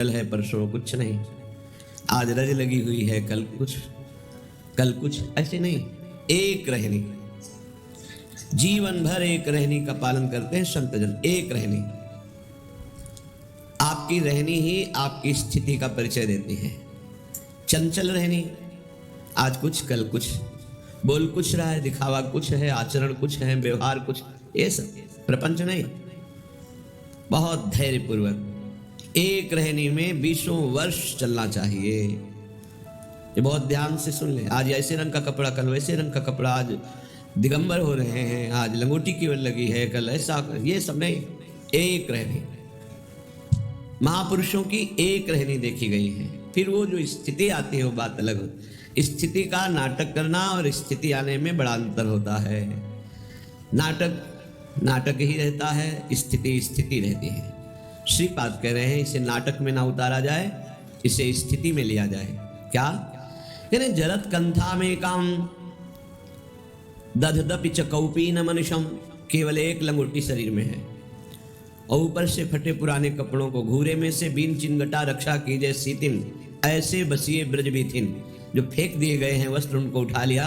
कल है परसों कुछ नहीं, आज रज लगी हुई है कल कुछ, ऐसे नहीं। एक रहनी, जीवन भर एक रहनी का पालन करते हैं संतजन। एक रहनी, आपकी रहनी ही आपकी स्थिति का परिचय देती है। चंचल रहनी, आज कुछ कल कुछ, बोल कुछ रहा है, दिखावा कुछ है, आचरण कुछ है, व्यवहार कुछ, ये सब प्रपंच नहीं। बहुत धैर्य पूर्वक एक रहनी में 20 वर्ष चलना चाहिए। ये बहुत ध्यान से सुन ले। आज ऐसे रंग का कपड़ा, कल वैसे रंग का कपड़ा, आज दिगंबर हो रहे हैं, आज लंगोटी की लगी है, कल ऐसा, ये सब नहीं। एक रहनी, महापुरुषों की एक रहनी देखी गई है। फिर वो जो स्थिति आती है वो बात अलग होती। स्थिति का नाटक करना और स्थिति आने में बड़ा अंतर होता है। नाटक नाटक ही रहता है, स्थिति स्थिति रहती है। श्रीपाद कह रहे हैं इसे नाटक में ना उतारा जाए, इसे स्थिति में लिया जाए। क्या कह रहे? जरत कंथा में काम दधदपि च कौपी न मनुष्यम, केवल एक लंगोटी शरीर में है और ऊपर से फटे पुराने कपड़ों को घूरे में से बीन चिनगटा रक्षा कीजिए सीतिन, ऐसे बसिए ब्रज बीथिन। जो फेंक दिए गए हैं वस्त्र उनको उठा लिया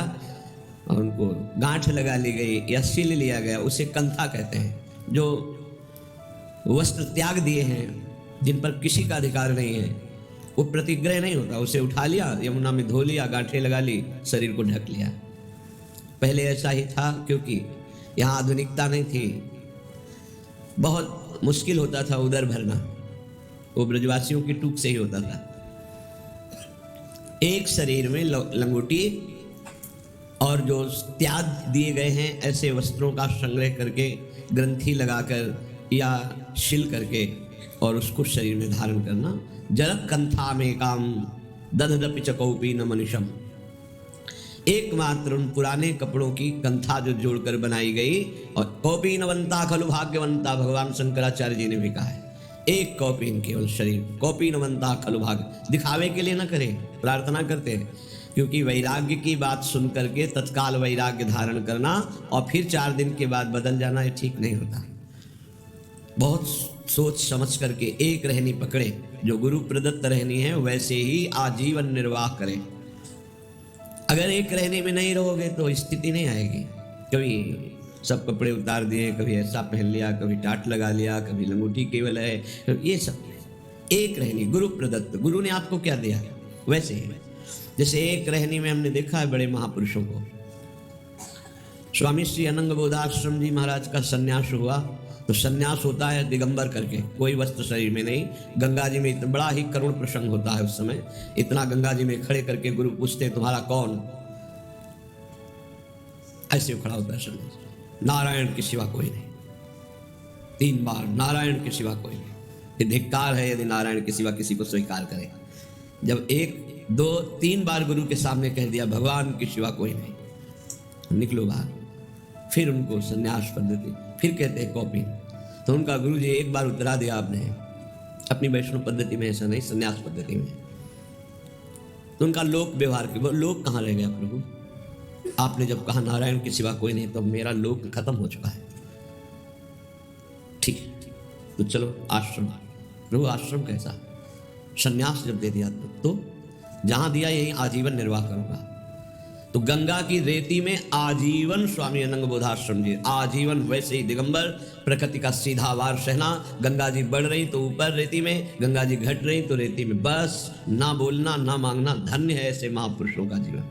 और उनको गांठ लगा ली गई या सिल लिया गया, उसे कंथा कहते हैं। जो वस्त्र त्याग दिए हैं, जिन पर किसी का अधिकार नहीं है, वो प्रतिग्रह नहीं होता, उसे उठा लिया, यमुना में धो लिया, गांठें लगा ली, शरीर को ढक लिया। पहले ऐसा ही था, क्योंकि यहाँ आधुनिकता नहीं थी, बहुत मुश्किल होता था उदर भरना, वो ब्रजवासियों की टूक से ही होता था। एक शरीर में लंगोटी और जो त्याग दिए गए हैं ऐसे वस्त्रों का संग्रह करके ग्रंथि लगाकर या शिल करके और उसको शरीर में धारण करना। जरत कंथा में काम दधदपि च कौपी न मनुष्यम, एकमात्र उन पुराने कपड़ों की कंथा जो जोड़कर बनाई गई। और कौपीनवंता खलु भाग्यवंता, भगवान शंकराचार्य जी ने भी कहा है, एक कौपीन केवल शरीर, कौपीनवंता खलु भाग्य। दिखावे के लिए ना करें, प्रार्थना करते हैं, क्योंकि वैराग्य की बात सुन करके तत्काल वैराग्य धारण करना और फिर 4 दिन के बाद बदल जाना, ये ठीक नहीं होता। बहुत सोच समझ करके एक रहनी पकड़े, जो गुरु प्रदत्त रहनी है वैसे ही आजीवन निर्वाह करें। अगर एक रहने में नहीं रहोगे तो स्थिति नहीं आएगी। कभी सब कपड़े उतार दिए, कभी ऐसा पहन लिया, कभी टाट लगा लिया, कभी लंगोटी केवल है, ये सब एक रहनी गुरु प्रदत्त। गुरु ने आपको क्या दिया वैसे ही। जैसे एक रहनी में हमने देखा है बड़े महापुरुषों को। स्वामी श्री अनंग बोधाश्रम जी महाराज का सन्यास हुआ, तो सन्यास होता है दिगंबर करके, कोई वस्त्र शरीर में नहीं। गंगा जी में इतना बड़ा ही करुण प्रसंग होता है उस समय। इतना गंगा जी में खड़े करके गुरु पूछते तुम्हारा कौन, ऐसे खड़ा होता है सन्यास, नारायण के सिवा कोई नहीं। 3 बार नारायण के सिवा कोई नहीं। ये धिक्कार है यदि नारायण के सिवा किसी को स्वीकार करे। जब 1 2 3 बार गुरु के सामने कह दिया भगवान के सिवा कोई नहीं, निकलो बाहर। फिर उनको सन्यास पद्धति, फिर कहते हैं कौपीन। तो उनका गुरु जी एक बार उतरा दिया आपने, अपनी वैष्णव पद्धति में ऐसा नहीं, सन्यास पद्धति में। तो उनका लोक व्यवहार के, वो लोक कहाँ रह गया प्रभु? आपने जब कहा नारायण के सिवा कोई नहीं, तो मेरा लोक खत्म हो चुका है। ठीक है, तो चलो आश्रम। प्रभु आश्रम कैसा? सन्यास जब दे दिया तो जहां दिया यही आजीवन निर्वाह करूंगा। तो गंगा की रेती में आजीवन स्वामी अनंग बोधाश्रम जी, आजीवन वैसे ही दिगंबर, प्रकृति का सीधा वार सहना। गंगा जी बढ़ रही तो ऊपर रेती में, गंगा जी घट रही तो रेती में, बस ना बोलना ना मांगना। धन्य है ऐसे महापुरुषों का जीवन।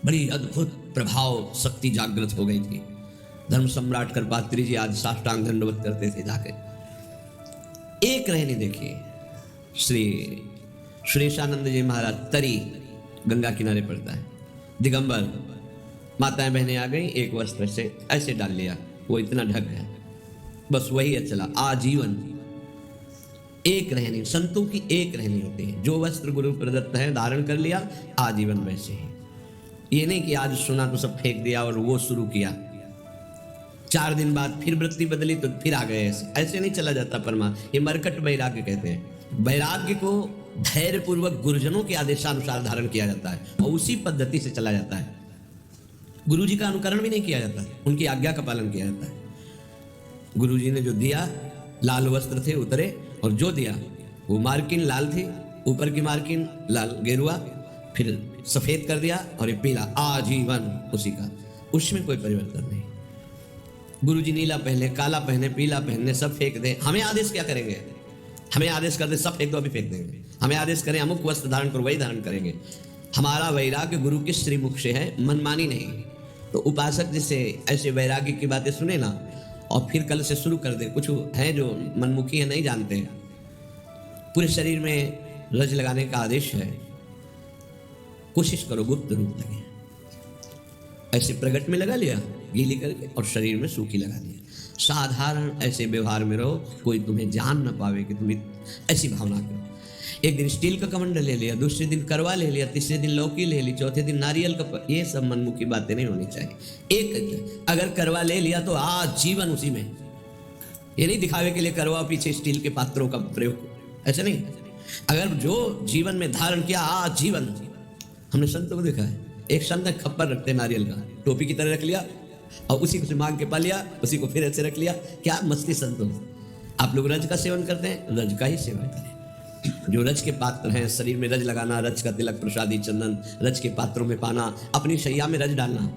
बड़ी अद्भुत प्रभाव शक्ति जागृत हो गई थी। धर्म सम्राट कृपात्री जी आज साष्टांग दंडवत करते थे जाके। एक रहनी देखिए, श्री सुरेशानंद जी महाराज, तरी गंगा किनारे पड़ता है, दिगंबर, माताएं बहनें आ गई, एक वस्त्र से ऐसे डाल लिया, वो इतना ढक गया, बस वही चला आजीवन। एक रहनी, संतों की एक रहनी होती है। जो वस्त्र गुरु प्रदत्त है धारण कर लिया, आजीवन वैसे ही। ये नहीं कि आज सुना तो सब फेंक दिया और वो शुरू किया, 4 दिन बाद फिर वृत्ति बदली तो फिर आ गए। ऐसे नहीं चला जाता परमा। ये मरकट वैराग्य कहते हैं। वैराग्य को धैर्य पूर्वक गुरुजनों के आदेशानुसार धारण किया जाता है और उसी पद्धति से चला जाता है। गुरु जी का अनुकरण भी नहीं किया जाता, उनकी आज्ञा का पालन किया जाता है। गुरु जी ने जो दिया, लाल वस्त्र थे उतरे, और जो दिया वो मार्किन लाल थी, ऊपर की मार्किन लाल गेरुआ, फिर सफेद कर दिया और ये पीला आजीवन उसी का, उसमें कोई परिवर्तन नहीं। गुरुजी नीला पहने, काला पहने, पीला पहने, सब फेंक दें, हमें आदेश क्या करेंगे? हमें आदेश कर दे सब फेंक दो, अभी फेंक देंगे। हमें आदेश करें अमुक वस्त्र धारण करो, वही धारण करेंगे। हमारा वैराग्य गुरु के श्रीमुख से है, मनमानी नहीं। तो उपासक जैसे ऐसे वैराग्य की बातें सुने ना और फिर कल से शुरू कर दे, कुछ है जो मनमुखी है, नहीं जानते हैं, पूरे शरीर में रज लगाने का आदेश है, कोशिश करो गुप्त रूप लगे, ऐसे प्रगट में लगा लिया गीली करके और शरीर में सूखी लगा लिया। साधारण ऐसे व्यवहार में रहो, कोई तुम्हें जान न पावे कि तुम ऐसी भावना करो। एक दिन स्टील का कमंडल ले लिया, दूसरे दिन करवा ले लिया, तीसरे दिन लौकी ले ली, चौथे दिन नारियल का, ये सब मनमुखी बातें नहीं होनी चाहिए। एक अगर करवा ले लिया तो आज जीवन उसी में, ये नहीं दिखावे के लिए करवा पीछे स्टील के पात्रों का प्रयोग, ऐसा नहीं। अगर जो जीवन में धारण किया आज जीवन, हमने संतों को देखा है, एक संत ने खप्पर रखते नारियल का, टोपी की तरह रख लिया और उसी को मांग के पा लिया, उसी को फिर ऐसे रख लिया। क्या मस्ती संतों। आप लोग रज का सेवन करते हैं, रज का ही सेवन करें। जो रज के पात्र हैं, शरीर में रज लगाना, रज का तिलक, प्रसादी, चंदन रज के पात्रों में पाना, अपनी शैया में रज डालना।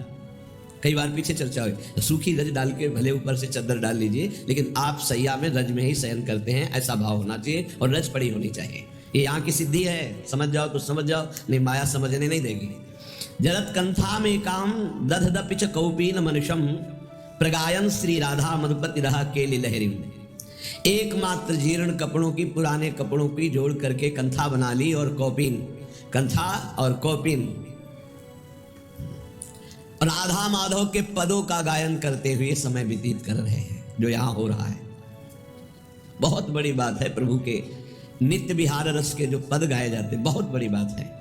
कई बार पीछे चर्चा हुई, सूखी रज डाल के भले ऊपर से चादर डाल लीजिए, लेकिन आप शैया में रज में ही शयन करते हैं, ऐसा भाव होना चाहिए और रज पड़ी होनी चाहिए। ये यहाँ की सिद्धि है, समझ जाओ तो समझ जाओ, नहीं माया समझने नहीं देगी। जरत कंथा में काम दध पिच कौपीन मनुषम प्रगायन श्री राधा मधुपति रहा केली लहरी। एकमात्र जीर्ण कपड़ों की, पुराने कपड़ों की जोड़ करके कंथा बना ली और कौपीन, कंथा और कौपीन राधा माधव के पदों का गायन करते हुए समय व्यतीत कर रहे हैं, जो यहाँ हो रहा है। बहुत बड़ी बात है, प्रभु के नित्य विहार रस के जो पद गाए जाते, बहुत बड़ी बात है।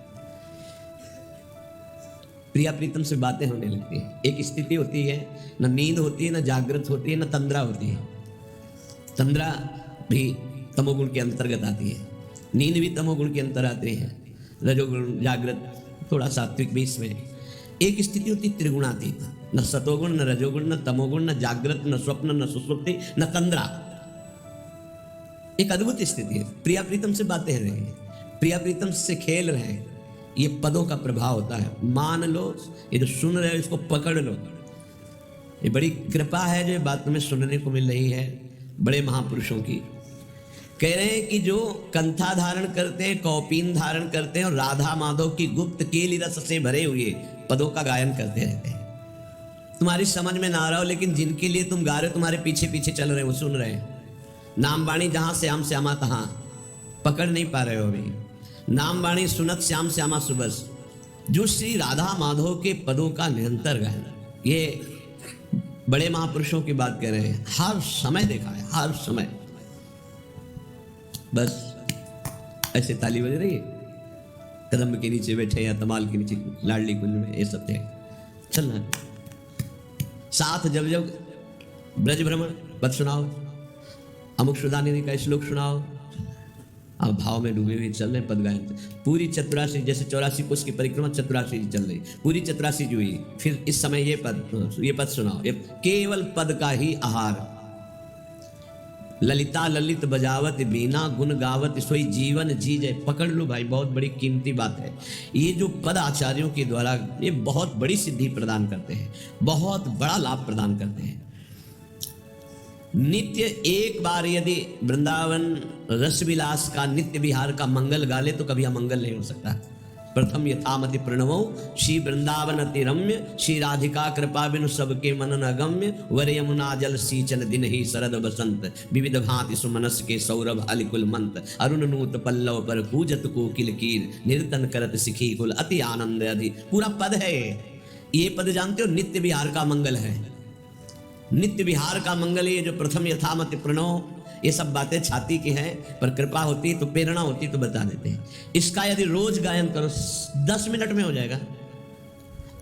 प्रिया प्रीतम से बातें होने लगती है। एक स्थिति होती है, न नींद होती है, न जागृत होती है, न तंद्रा होती है। तंद्रा भी तमोगुण के अंतर्गत आती है, नींद भी तमोगुण के अंतर आती है, रजोगुण, जागृत, थोड़ा सात्विक भी इसमें। एक स्थिति होती त्रिगुणातीत, न सतोगुण, न रजोगुण, न तमोगुण, न जागृत, न स्वप्न, न सुषुप्ति, न तंद्रा। एक अद्भुत स्थिति है। प्रिया प्रीतम से बातें रहे हैं, प्रिया प्रीतम से खेल रहे हैं, ये पदों का प्रभाव होता है। मान लो, ये जो सुन रहे हो इसको पकड़ लो। ये बड़ी कृपा है जो बात में सुनने को मिल रही है बड़े महापुरुषों की। कह रहे हैं कि जो कंथा धारण करते हैं, कौपीन धारण करते हैं और राधा माधव की गुप्त केली रस से भरे हुए पदों का गायन करते रहते हैं। तुम्हारी समझ में ना आ रहा हो, लेकिन जिनके लिए तुम गा रहे हो, तुम्हारे पीछे पीछे चल रहे हो, वो सुन रहे हैं। नाम बाणी जहां श्याम श्यामा तहां, पकड़ नहीं पा रहे हो अभी। नाम बाणी सुनत श्याम श्यामा सुबस, जो श्री राधा माधव के पदों का निरंतर गायन, ये बड़े महापुरुषों की बात कह रहे हैं। हर समय देखा है, हर समय बस ऐसे ताली बज रही है, कदम के नीचे बैठे या तमाल के नीचे लाडली कुंज में, ये सब थे चलना है साथ। जब जब ब्रज भ्रमण पद सुनाओ, अमुक सुदानी का श्लोक सुनाओ, आप भाव में डूबे हुए चल रहे पद गायन। पूरी चतुरासी, जैसे 84 कोष की परिक्रमा 84 जी चल रही, पूरी 84 जी हुई, फिर इस समय ये पद सुनाओ। ये केवल पद का ही आहार। ललिता ललित बजावत बीना गुण गावत सोई जीवन जी जय। पकड़ लो भाई, बहुत बड़ी कीमती बात है। ये जो पद आचार्यों के द्वारा ये बहुत बड़ी सिद्धि प्रदान करते हैं, बहुत बड़ा लाभ प्रदान करते हैं। नित्य एक बार यदि वृंदावन रसविलास का नित्य विहार का मंगल गा ले तो कभी अमंगल नहीं हो सकता। प्रथम यथामति प्रणवो श्री वृंदावन अति रम्य, श्री राधिका कृपा बिनु सबके मनन अगम्य, वर यमुना जल सींचन दिन ही शरद बसंत, विविध भांति सुमनस के सौरभ अलिकुल मंत, अरुण नूत पल्लव पर पूजत कोकिल कीर, निर्तन करत सिखी कुल अति आनंद अधि। पूरा पद है ये पद जानते हो, नित्य विहार का मंगल है। नित्य विहार का मंगल, ये जो प्रथम यथामति प्रणव, ये सब बातें छाती की हैं, पर कृपा होती तो, प्रेरणा होती तो बता देते हैं। इसका यदि रोज गायन करो 10 मिनट में हो जाएगा।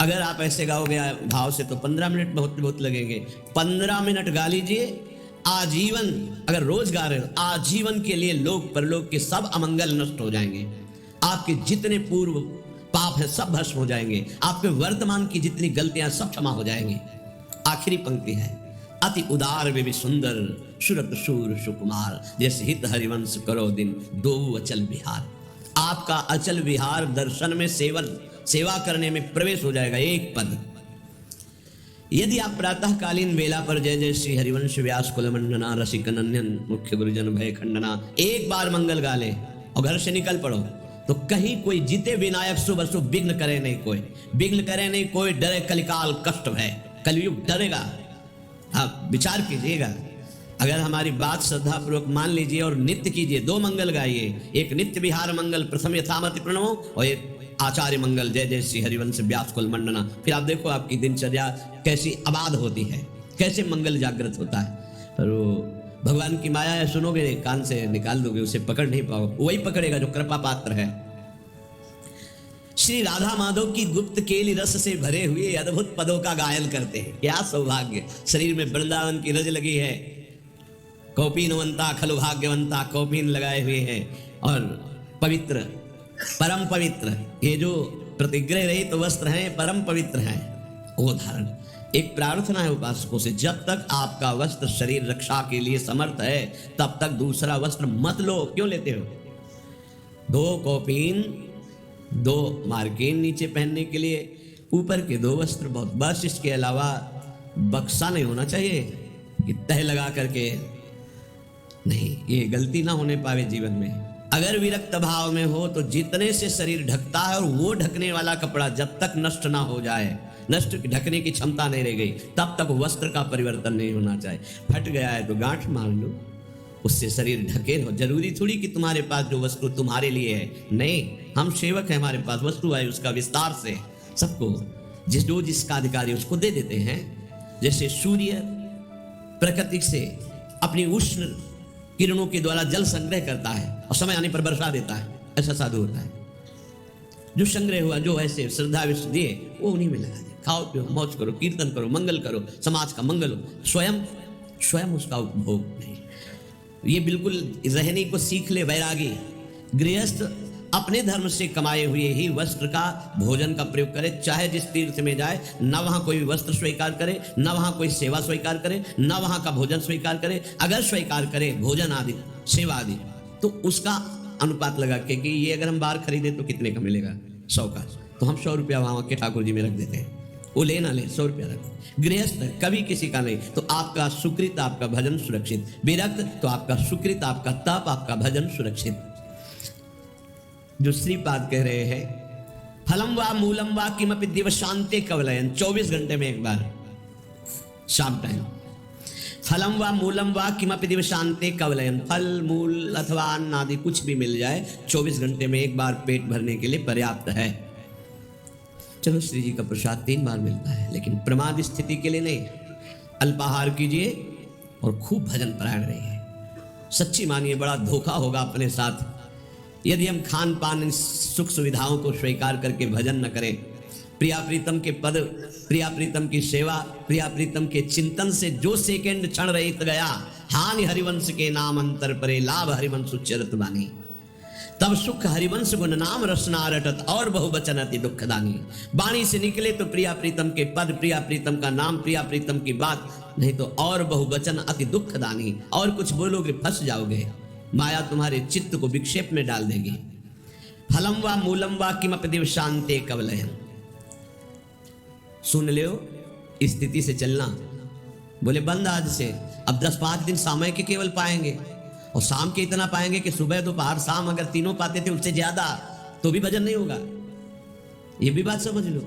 अगर आप ऐसे गाओगे भाव से तो 15 मिनट बहुत बहुत लगेंगे। 15 मिनट गा लीजिए आजीवन। अगर रोज गा रहे हो, आजीवन के लिए लोक परलोक के सब अमंगल नष्ट हो जाएंगे। आपके जितने पूर्व पाप है सब भस्म हो जाएंगे। आपके वर्तमान की जितनी गलतियां सब क्षमा हो जाएंगी। आखिरी पंक्ति है, अति उदार वे भी सुंदर, सुरत शूर सुकुमार, जैसे हित हरिवंश करो दिन दो अचल विहार। आपका अचल विहार दर्शन में सेवा करने में प्रवेश हो जाएगा एक पद। यदि आप प्रातःकालीन वेला पर जय जय श्री हरिवंश व्यास कुल मंडना रसिक नंदन मुख्य गुरुजन भय खंडना एक बार मंगल गा ले और घर से निकल पड़ो, तो कहीं कोई जीते विनायक शुभ अशुभ विघ्न करे नहीं कोई, विघ्न करे नहीं कोई, डरे कलिकाल कष्ट है, कलयुग डरेगा। आप विचार कीजिएगा, अगर हमारी बात श्रद्धा पूर्वक मान लीजिए और नित्य कीजिए, दो मंगल गाइए, एक नित्य विहार मंगल प्रथम यथामति प्रणवो और एक आचार्य मंगल जय जय श्री हरिवंश व्यास कुल मंडना, फिर आप देखो आपकी दिनचर्या कैसी आबाद होती है, कैसे मंगल जागृत होता है। पर वो भगवान की माया है, सुनोगे कान से निकाल दोगे, उसे पकड़ नहीं पाओगे, वही पकड़ेगा जो कृपा पात्र है। श्री राधा माधव की गुप्त केली रस से भरे हुए अद्भुत पदों का गायन करते हैं। क्या सौभाग्य, शरीर में वृंदावन की रज लगी है, कौपीनवंता खलु भाग्यवंता, कौपीन लगाए हुए हैं और पवित्र परम पवित्र, ये जो प्रतिग्रह रहित वस्त्र हैं परम पवित्र हैं, वो धारण। एक प्रार्थना है उपासकों से, जब तक आपका वस्त्र शरीर रक्षा के लिए समर्थ है तब तक दूसरा वस्त्र मत लो। क्यों लेते हो? दो कौपीन, दो मार्किन नीचे पहनने के लिए, ऊपर के दो वस्त्र बहुत, बस इसके अलावा बक्सा नहीं होना चाहिए कि तह लगा करके नहीं, ये गलती ना होने पावे जीवन में। अगर विरक्त भाव में हो तो जितने से शरीर ढकता है और वो ढकने वाला कपड़ा जब तक नष्ट ना हो जाए, नष्ट ढकने की क्षमता नहीं रह गई, तब तक वस्त्र का परिवर्तन नहीं होना चाहिए। फट गया है तो गांठ मार लो, उससे शरीर ढके रहो। जरूरी थोड़ी कि तुम्हारे पास जो वस्तु तुम्हारे लिए है, नहीं, हम सेवक है, हमारे पास वस्तु है, उसका विस्तार से सबको जिसका अधिकारी उसको दे देते हैं। जैसे सूर्य प्रकृति से अपनी उष्ण किरणों के द्वारा जल संग्रह करता है और समय आने पर वर्षा देता है, ऐसा साधु होता है। जो संग्रह हुआ, जो ऐसे श्रद्धा विश्व दिए, वो उन्हीं में लगा दे। खाओ पियो, मौज करो, कीर्तन करो, मंगल करो, समाज का मंगल हो, स्वयं उसका उपभोग नहीं। ये बिल्कुल रहने को सीख ले वैरागी। गृहस्थ अपने धर्म से कमाए हुए ही वस्त्र का भोजन का प्रयोग करे, चाहे जिस तीर्थ में जाए, न वहां कोई वस्त्र स्वीकार करे, न वहां कोई सेवा स्वीकार करे, न वहां का भोजन स्वीकार करे। अगर स्वीकार करे भोजन आदि सेवा आदि, तो उसका अनुपात लगा के कि ये अगर हम बाहर खरीदे तो कितने का मिलेगा, 100 का, तो हम 100 रुपया वहां के ठाकुर जी में रख देते हैं, वो ले ना ले 100 रुपया रखो। गृहस्थ कभी किसी का नहीं, तो आपका सुकृत, आपका भजन सुरक्षित। विरक्त तो आपका सुकृत, आपका तप, आपका भजन सुरक्षित। जो श्रीपाद कह रहे हैं, फलम वा मूलम वा किमपि दिवशांते कवलयन, 24 घंटे में एक बार शाम टाइम, फलम वा मूलम वा किमपि दिवशांते कवलयन, फल मूल अथवा अन्न आदि कुछ भी मिल जाए 24 घंटे में एक बार पेट भरने के लिए पर्याप्त है। चलो श्री जी का प्रसाद 3 बार मिलता है, लेकिन प्रमाद स्थिति के लिए नहीं। अल्पाहार कीजिए और खूब भजन परायण रहिए। सच्ची मानिए, बड़ा धोखा होगा अपने साथ यदि हम खान पान सुख सुविधाओं को स्वीकार करके भजन न करें। प्रिया प्रीतम के पद, प्रिया प्रीतम की सेवा, प्रिया प्रीतम के चिंतन से जो सेकंड क्षण रहित गया, हानि हरिवंश के नाम अंतर परे, लाभ हरिवंश उच्चरत बानी। तब सुख हरिवंश गुण नाम रसना रटत, और बहुवचन अति दुखदानी। वाणी से निकले तो प्रिया प्रीतम के पद, प्रिया प्रीतम का नाम, प्रिया प्रीतम की बात, नहीं तो और बहुवचन अति दुखदानी। और कुछ बोलोगे फंस जाओगे, माया तुम्हारे चित्त को विक्षेप में डाल देगी। फलम वा मूलम वा किमपि दिवशांते कवलयन, सुन लो, स्थिति से चलना। बोले बंद आज से, अब 10-5 दिन समय के केवल पाएंगे, और शाम के इतना पाएंगे कि सुबह दोपहर शाम अगर तीनों पाते थे उससे ज्यादा, तो भी भजन नहीं होगा। ये भी बात समझ लो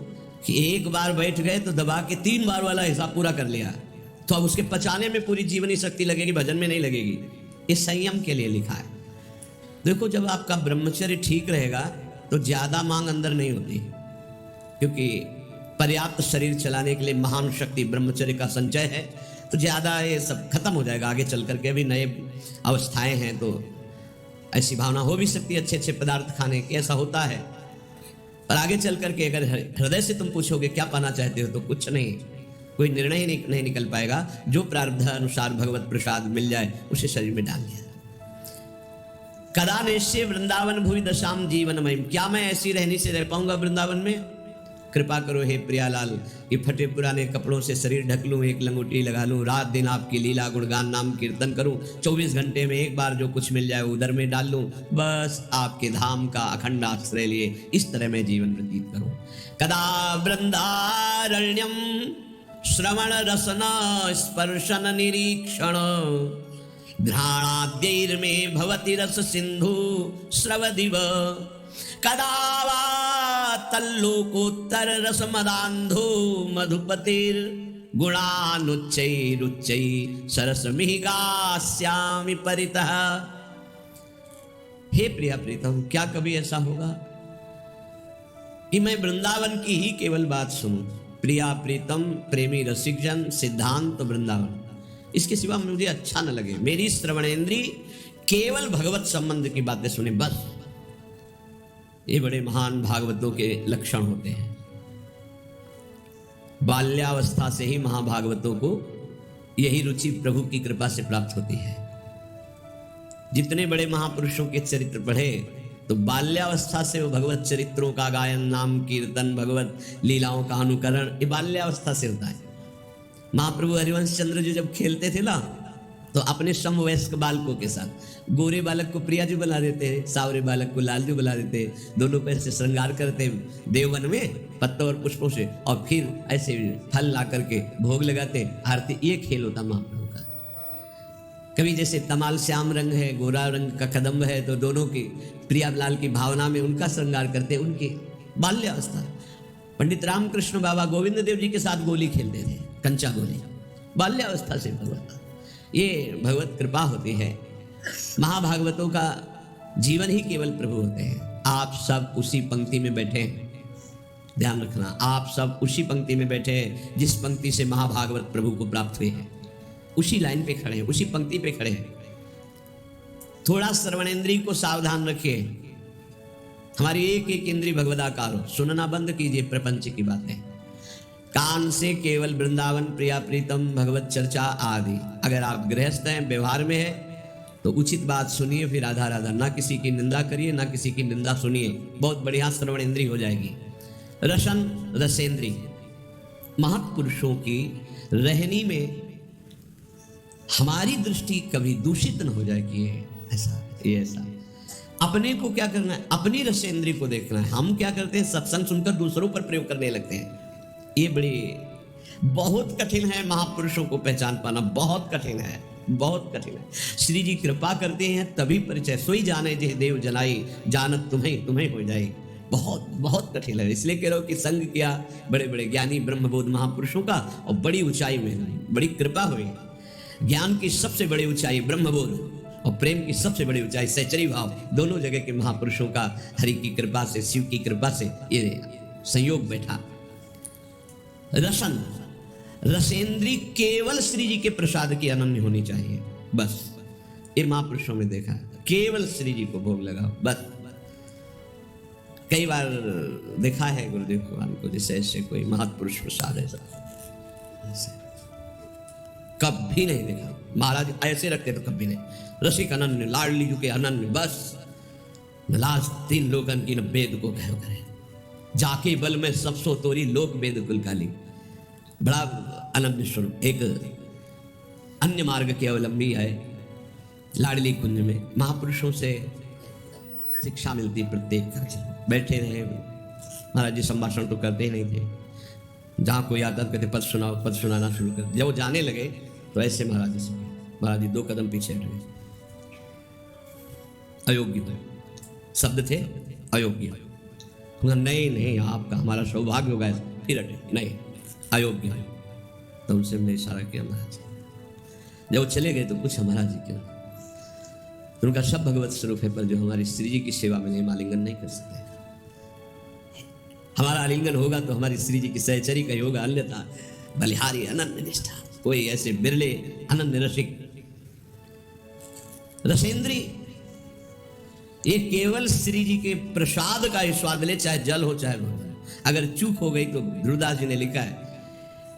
कि एक बार बैठ गए तो दबा के 3 बार वाला हिसाब पूरा कर लिया, तो अब उसके पचाने में पूरी जीवनी शक्ति लगेगी, भजन में नहीं लगेगी। इस संयम के लिए लिखा है। देखो, जब आपका ब्रह्मचर्य ठीक रहेगा तो ज्यादा मांग अंदर नहीं होती, क्योंकि पर्याप्त शरीर चलाने के लिए महान शक्ति ब्रह्मचर्य का संचय है। तो ज्यादा ये सब खत्म हो जाएगा आगे चल करके। अभी नए अवस्थाएं हैं तो ऐसी भावना हो भी सकती है अच्छे अच्छे पदार्थ खाने की, ऐसा होता है। पर आगे चल करके अगर हृदय से तुम पूछोगे क्या पाना चाहते हो, तो कुछ नहीं, कोई निर्णय ही नहीं निकल पाएगा। जो प्रारब्ध अनुसार भगवत प्रसाद मिल जाए उसे शरीर में डाल दिया। कदा निश्चय वृंदावन भूमि दशाम जीवन महिम, क्या मैं ऐसी रहनी से रह पाऊंगा वृंदावन में? कृपा करो हे प्रियालाल कि फटे पुराने कपड़ों से शरीर ढक लूँ, एक लंगोटी लगा लूँ, रात दिन आपकी लीला गुणगान नाम कीर्तन करूँ, 24 घंटे में एक बार जो कुछ मिल जाए उधर में डाल लूँ, बस आपके धाम का अखंड आश्रय लिए इस तरह मैं जीवन व्यतीत करूँ। कदा वृंदारण्यम श्रवण रसना स्पर्शन निरीक्षण घ्राणाद्यैर्मे भवति रस सिंधु स्रवदिव कदा वा तल्लोकोत्तर रस मदान्धो मधुपतिर गुणानुच्चैरुच्चै सरसमिहि गास्यामि परितः। हे प्रिया प्रीतम, क्या कभी ऐसा होगा कि मैं वृंदावन की ही केवल बात सुनूं? प्रिया प्रीतम प्रेमी रसिकजन सिद्धांत वृंदावन, इसके सिवा मुझे अच्छा न लगे। मेरी श्रवणेन्द्री केवल भगवत संबंध की बातें सुने बस। ये बड़े महान भागवतों के लक्षण होते हैं। बाल्यावस्था से ही महाभागवतों को यही रुचि प्रभु की कृपा से प्राप्त होती है। जितने बड़े महापुरुषों के चरित्र पढ़े तो बाल्यावस्था से वो भगवत चरित्रों का गायन, नाम कीर्तन, भगवत लीलाओं का अनुकरण, ये बाल्यावस्था से होता है। महाप्रभु हरिवंश चंद्र जी जब खेलते थे ना तो अपने समवयस्क बालकों के साथ गोरे बालक को प्रिया जी बुला देते, सावरे बालक को लाल जी बुला देते, दोनों पैर से श्रृंगार करते देववन में पत्तों और पुष्पों से, और फिर ऐसे फल ला करके भोग लगाते, आरती। ये खेल होता महाप्रभु का। कभी जैसे तमाल श्याम रंग है, गोरा रंग का कदम्ब है, तो दोनों की प्रियालाल की भावना में उनका श्रृंगार करते, उनकी बाल्यावस्था। पंडित रामकृष्ण बाबा गोविंद देव जी के साथ गोली खेलते थे, कंचा गोली, बाल्यावस्था से भगवत। ये भगवत कृपा होती है। महाभागवतों का जीवन ही केवल प्रभु होते हैं। आप सब उसी पंक्ति में बैठे हैं, ध्यान रखना, आप सब उसी पंक्ति में बैठे हैं जिस पंक्ति से महाभागवत प्रभु को प्राप्त हुए हैं। उसी लाइन पे खड़े हैं, उसी पंक्ति पे खड़े हैं। थोड़ा श्रवणेन्द्रिय को सावधान रखिए। हमारी एक एक इंद्रिय भगवदाकार हो, सुनना बंद कीजिए प्रपंच की बातें। कान से केवल वृंदावन, प्रिया प्रीतम, भगवत चर्चा आदि। अगर आप गृहस्थ हैं, व्यवहार में है, तो उचित बात सुनिए, फिर आधा राधा, ना किसी की निंदा करिए, ना किसी की निंदा सुनिए। बहुत बढ़िया श्रवण इंद्रिय हो जाएगी। रसन रसेंद्रिय, महापुरुषों की रहनी में हमारी दृष्टि कभी दूषित न हो जाए कि ये ऐसा। अपने को क्या करना है? अपनी रसेंद्रिय को देखना है। हम क्या करते हैं? सत्संग सुनकर दूसरों पर प्रयोग करने लगते हैं। ये बड़ी बहुत कठिन है महापुरुषों को पहचान पाना, बहुत कठिन है, बहुत कठिन है। श्री जी कृपा करते हैं तभी परिचय, सोई जाने जे देव जनाई, जानत तुम्हें तुम्हें हो जाए। बहुत बहुत कठिन है। इसलिए कह रहा हूं कि संग किया बड़े बड़े ज्ञानी ब्रह्मबोध महापुरुषों का, और बड़ी ऊंचाई में बड़ी कृपा हुई। ज्ञान की सबसे बड़ी ऊंचाई ब्रह्मबोध, और प्रेम की सबसे बड़ी ऊंचाई सहचरी भाव। दोनों जगह के महापुरुषों का हरि की कृपा से, शिव की कृपा से ये संयोग बैठा। रसन रसेंद्री केवल श्री जी के प्रसाद की अनन्य होनी चाहिए, बस। ये महापुरुषों में देखा, केवल श्री जी को भोग लगाओ, बस। कई बार देखा है गुरुदेव भगवान को, जैसे ऐसे कोई महापुरुष प्रसाद ऐसा कभी नहीं देखा। महाराज ऐसे रखते तो कभी नहीं। रसिक अनन्य, लाडली जी के अनन्य, बस। लाज तीन लोगन की न वेद को कहो करे, जाके बल में सब सो तोरी लोक वेद कुल काली। बड़ा अनन्य स्वरूप। एक अन्य मार्ग के अवलंबी है, लाडली कुंज में महापुरुषों से शिक्षा मिलती। प्रत्येक बैठे रहे महाराज जी, संभाषण तो करते ही नहीं थे। जहाँ कोई आता कहते पद सुनाओ, पद सुनाना शुरू कर। जब वो जाने लगे तो ऐसे महाराज जी सुने, महाराज जी 2 कदम पीछे हट गए। अयोग्य शब्द थे, अयोग्य। नहीं नहीं, आपका हमारा सौभाग्य होगा। फिर हटे, नहीं अयोग्य है। तो उनसे हमने इशारा किया महाराज। जब वो चले गए तो कुछ महाराज जी के, तो उनका सब भगवत स्वरूप है, पर जो हमारी श्री जी की सेवा में हम आलिंगन नहीं कर सकते। हमारा आलिंगन होगा तो हमारी श्री जी की सहचरी का होगा, अन्यथा बलिहारी अनन्य निष्ठा। कोई ऐसे बिरले अनन्य रसिक रसेंद्री, ये केवल श्री जी के प्रसाद का स्वाद ले, चाहे जल हो चाहे भोजन। अगर चूक हो गई तो ध्रुवदास जी ने लिखा है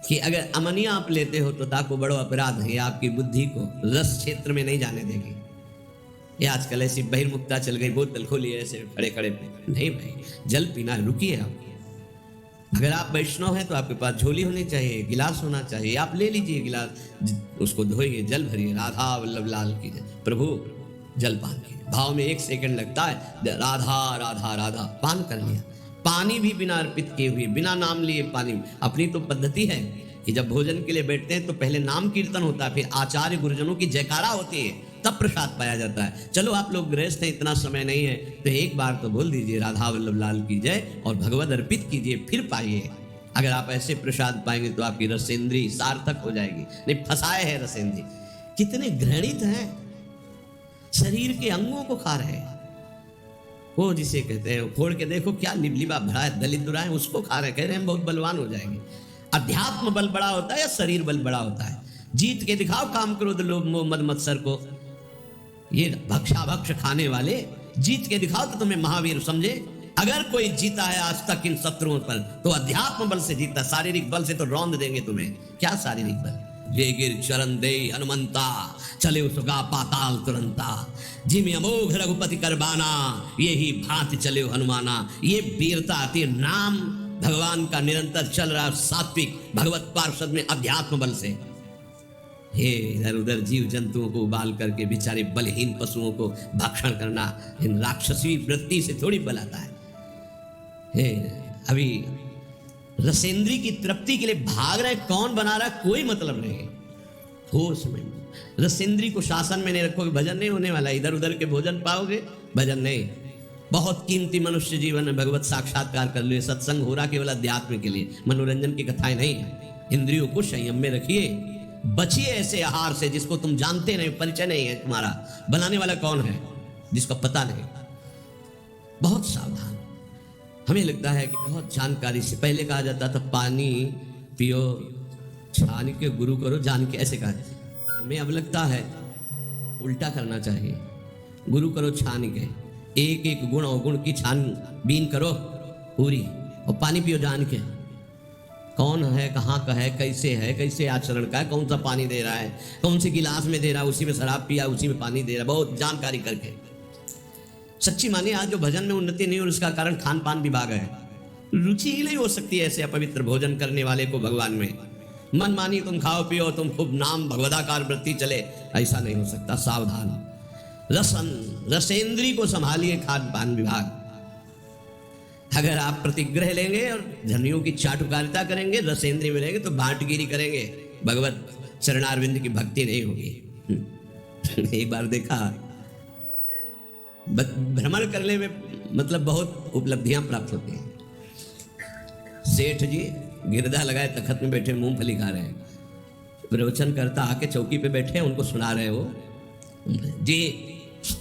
कि अगर अमनिया आप लेते हो तो ताको बड़ो अपराध है, आपकी बुद्धि को रस क्षेत्र में नहीं जाने देगी। ये आजकल ऐसी बहिर्मुखता चल गई, बोतल खोली ऐसे खड़े खड़े पे। नहीं भाई, जल पीना, रुकिए आप। अगर आप वैष्णव हैं तो आपके पास झोली होनी चाहिए, गिलास होना चाहिए, आप ले लीजिए गिलास, उसको धोइए, जल भरिए, राधा वल्लभ लाल की जय, प्रभु जल पान कीजिए। भाव में 1 सेकंड लगता है, राधा राधा राधा, पान कर लिया। पानी भी बिना अर्पित किए हुए, बिना नाम लिए पानी। अपनी तो पद्धति है कि जब भोजन के लिए बैठते हैं तो पहले नाम कीर्तन होता है, फिर आचार्य गुरुजनों की जयकारा होती है, तब प्रसाद पाया जाता है। चलो आप लोग गृहस्थ हैं, इतना समय नहीं है, तो एक बार तो बोल दीजिए राधा वल्लभ लाल की जय और भगवत अर्पित कीजिए, फिर पाइए। अगर आप ऐसे प्रसाद पाएंगे तो आपकी रसेंद्री सार्थक हो जाएगी। नहीं, फंसाए है रसेंद्री। कितने घृणित हैं, शरीर के अंगों को खा रहे हैं। वो जिसे कहते हैं, फोड़ के देखो क्या लिबलिबा भरा है, दलित दुराए, उसको खा रहे, कह रहे हैं हम बहुत बलवान हो जाएंगे। अध्यात्म बल बड़ा होता है या शरीर बल बड़ा होता है? जीत के दिखाओ काम क्रोध लोभ मोह मद मत्सर को। ये भक्षाभक्ष खाने वाले जीत के दिखाओ तो तुम्हें महावीर समझे। अगर कोई जीता है आज तक इन शत्रुओं पर तो अध्यात्म बल से जीता, शारीरिक बल से तो रौंद देंगे तुम्हें। क्या शारीरिक बल? ये गिर चरण दे हनुमंता, चले उसगा पाताल तुरंता, जिम अमोघ रघुपति करबाना, ये ही भांति चले हनुमाना। ये वीरता आती है नाम भगवान का निरंतर चल रहा सात्विक भगवत पार्षद में अध्यात्म बल से। हे इधर उधर जीव जंतुओं को उबाल करके बेचारे बलहीन पशुओं को भक्षण करना, इन राक्षसी वृत्ति से थोड़ी बल आता है। हे अभी रसेंद्री की तृप्ति के लिए भाग रहे, कौन बना रहा है कोई मतलब नहीं है। होश में रसेंद्री को शासन में नहीं रखोगे, भजन नहीं होने वाला। इधर उधर के भोजन पाओगे, भजन नहीं। बहुत कीमती मनुष्य जीवन में भगवत साक्षात्कार कर लिए। सत्संग हो रहा केवल अध्यात्म के लिए, मनोरंजन की कथाएं नहीं है। इंद्रियों को संयम में रखिए, बचिए ऐसे आहार से जिसको तुम जानते नहीं, परिचय नहीं है तुम्हारा, बनाने वाला कौन है जिसका पता नहीं। बहुत सावधान। हमें लगता है कि बहुत जानकारी से, पहले कहा जाता था पानी पियो छान के गुरु करो जान के, ऐसे कहा। हमें अब लगता है उल्टा करना चाहिए, गुरु करो छान के, एक एक गुण और गुण की छानबीन करो पूरी, और पानी पियो जान के। कौन है, कहाँ का है, कैसे आचरण का है, कौन सा पानी दे रहा है, कौन सी गिलास में दे रहा है, उसी में शराब पिया उसी में पानी दे रहा है, बहुत जानकारी करके। सच्ची मानिए आज जो भजन में उन्नति नहीं और उसका कारण खान पान विभाग है। रुचि ही नहीं हो सकती ऐसे अपवित्र भोजन करने वाले को भगवान में। मन मानी तुम खाओ पियो, तुम खूब नाम भगवदाकार वृत्ति चले, ऐसा नहीं हो सकता। सावधान। रसेंद्री को संभालिए खान पान विभाग। अगर आप प्रतिग्रह लेंगे और धनियों की चाटुकारिता करेंगे, रसेंद्री में रहेंगे तो बांटगिरी करेंगे, भगवत चरणारविंद की भक्ति नहीं होगी। एक बार देखा, भ्रमण करने में मतलब बहुत उपलब्धियां प्राप्त होती हैं। सेठ जी गिरदा लगाए तखत में बैठे मूंगफली खा रहे हैं, प्रवचन करता आके चौकी पे बैठे हैं, उनको सुना रहे हो जी,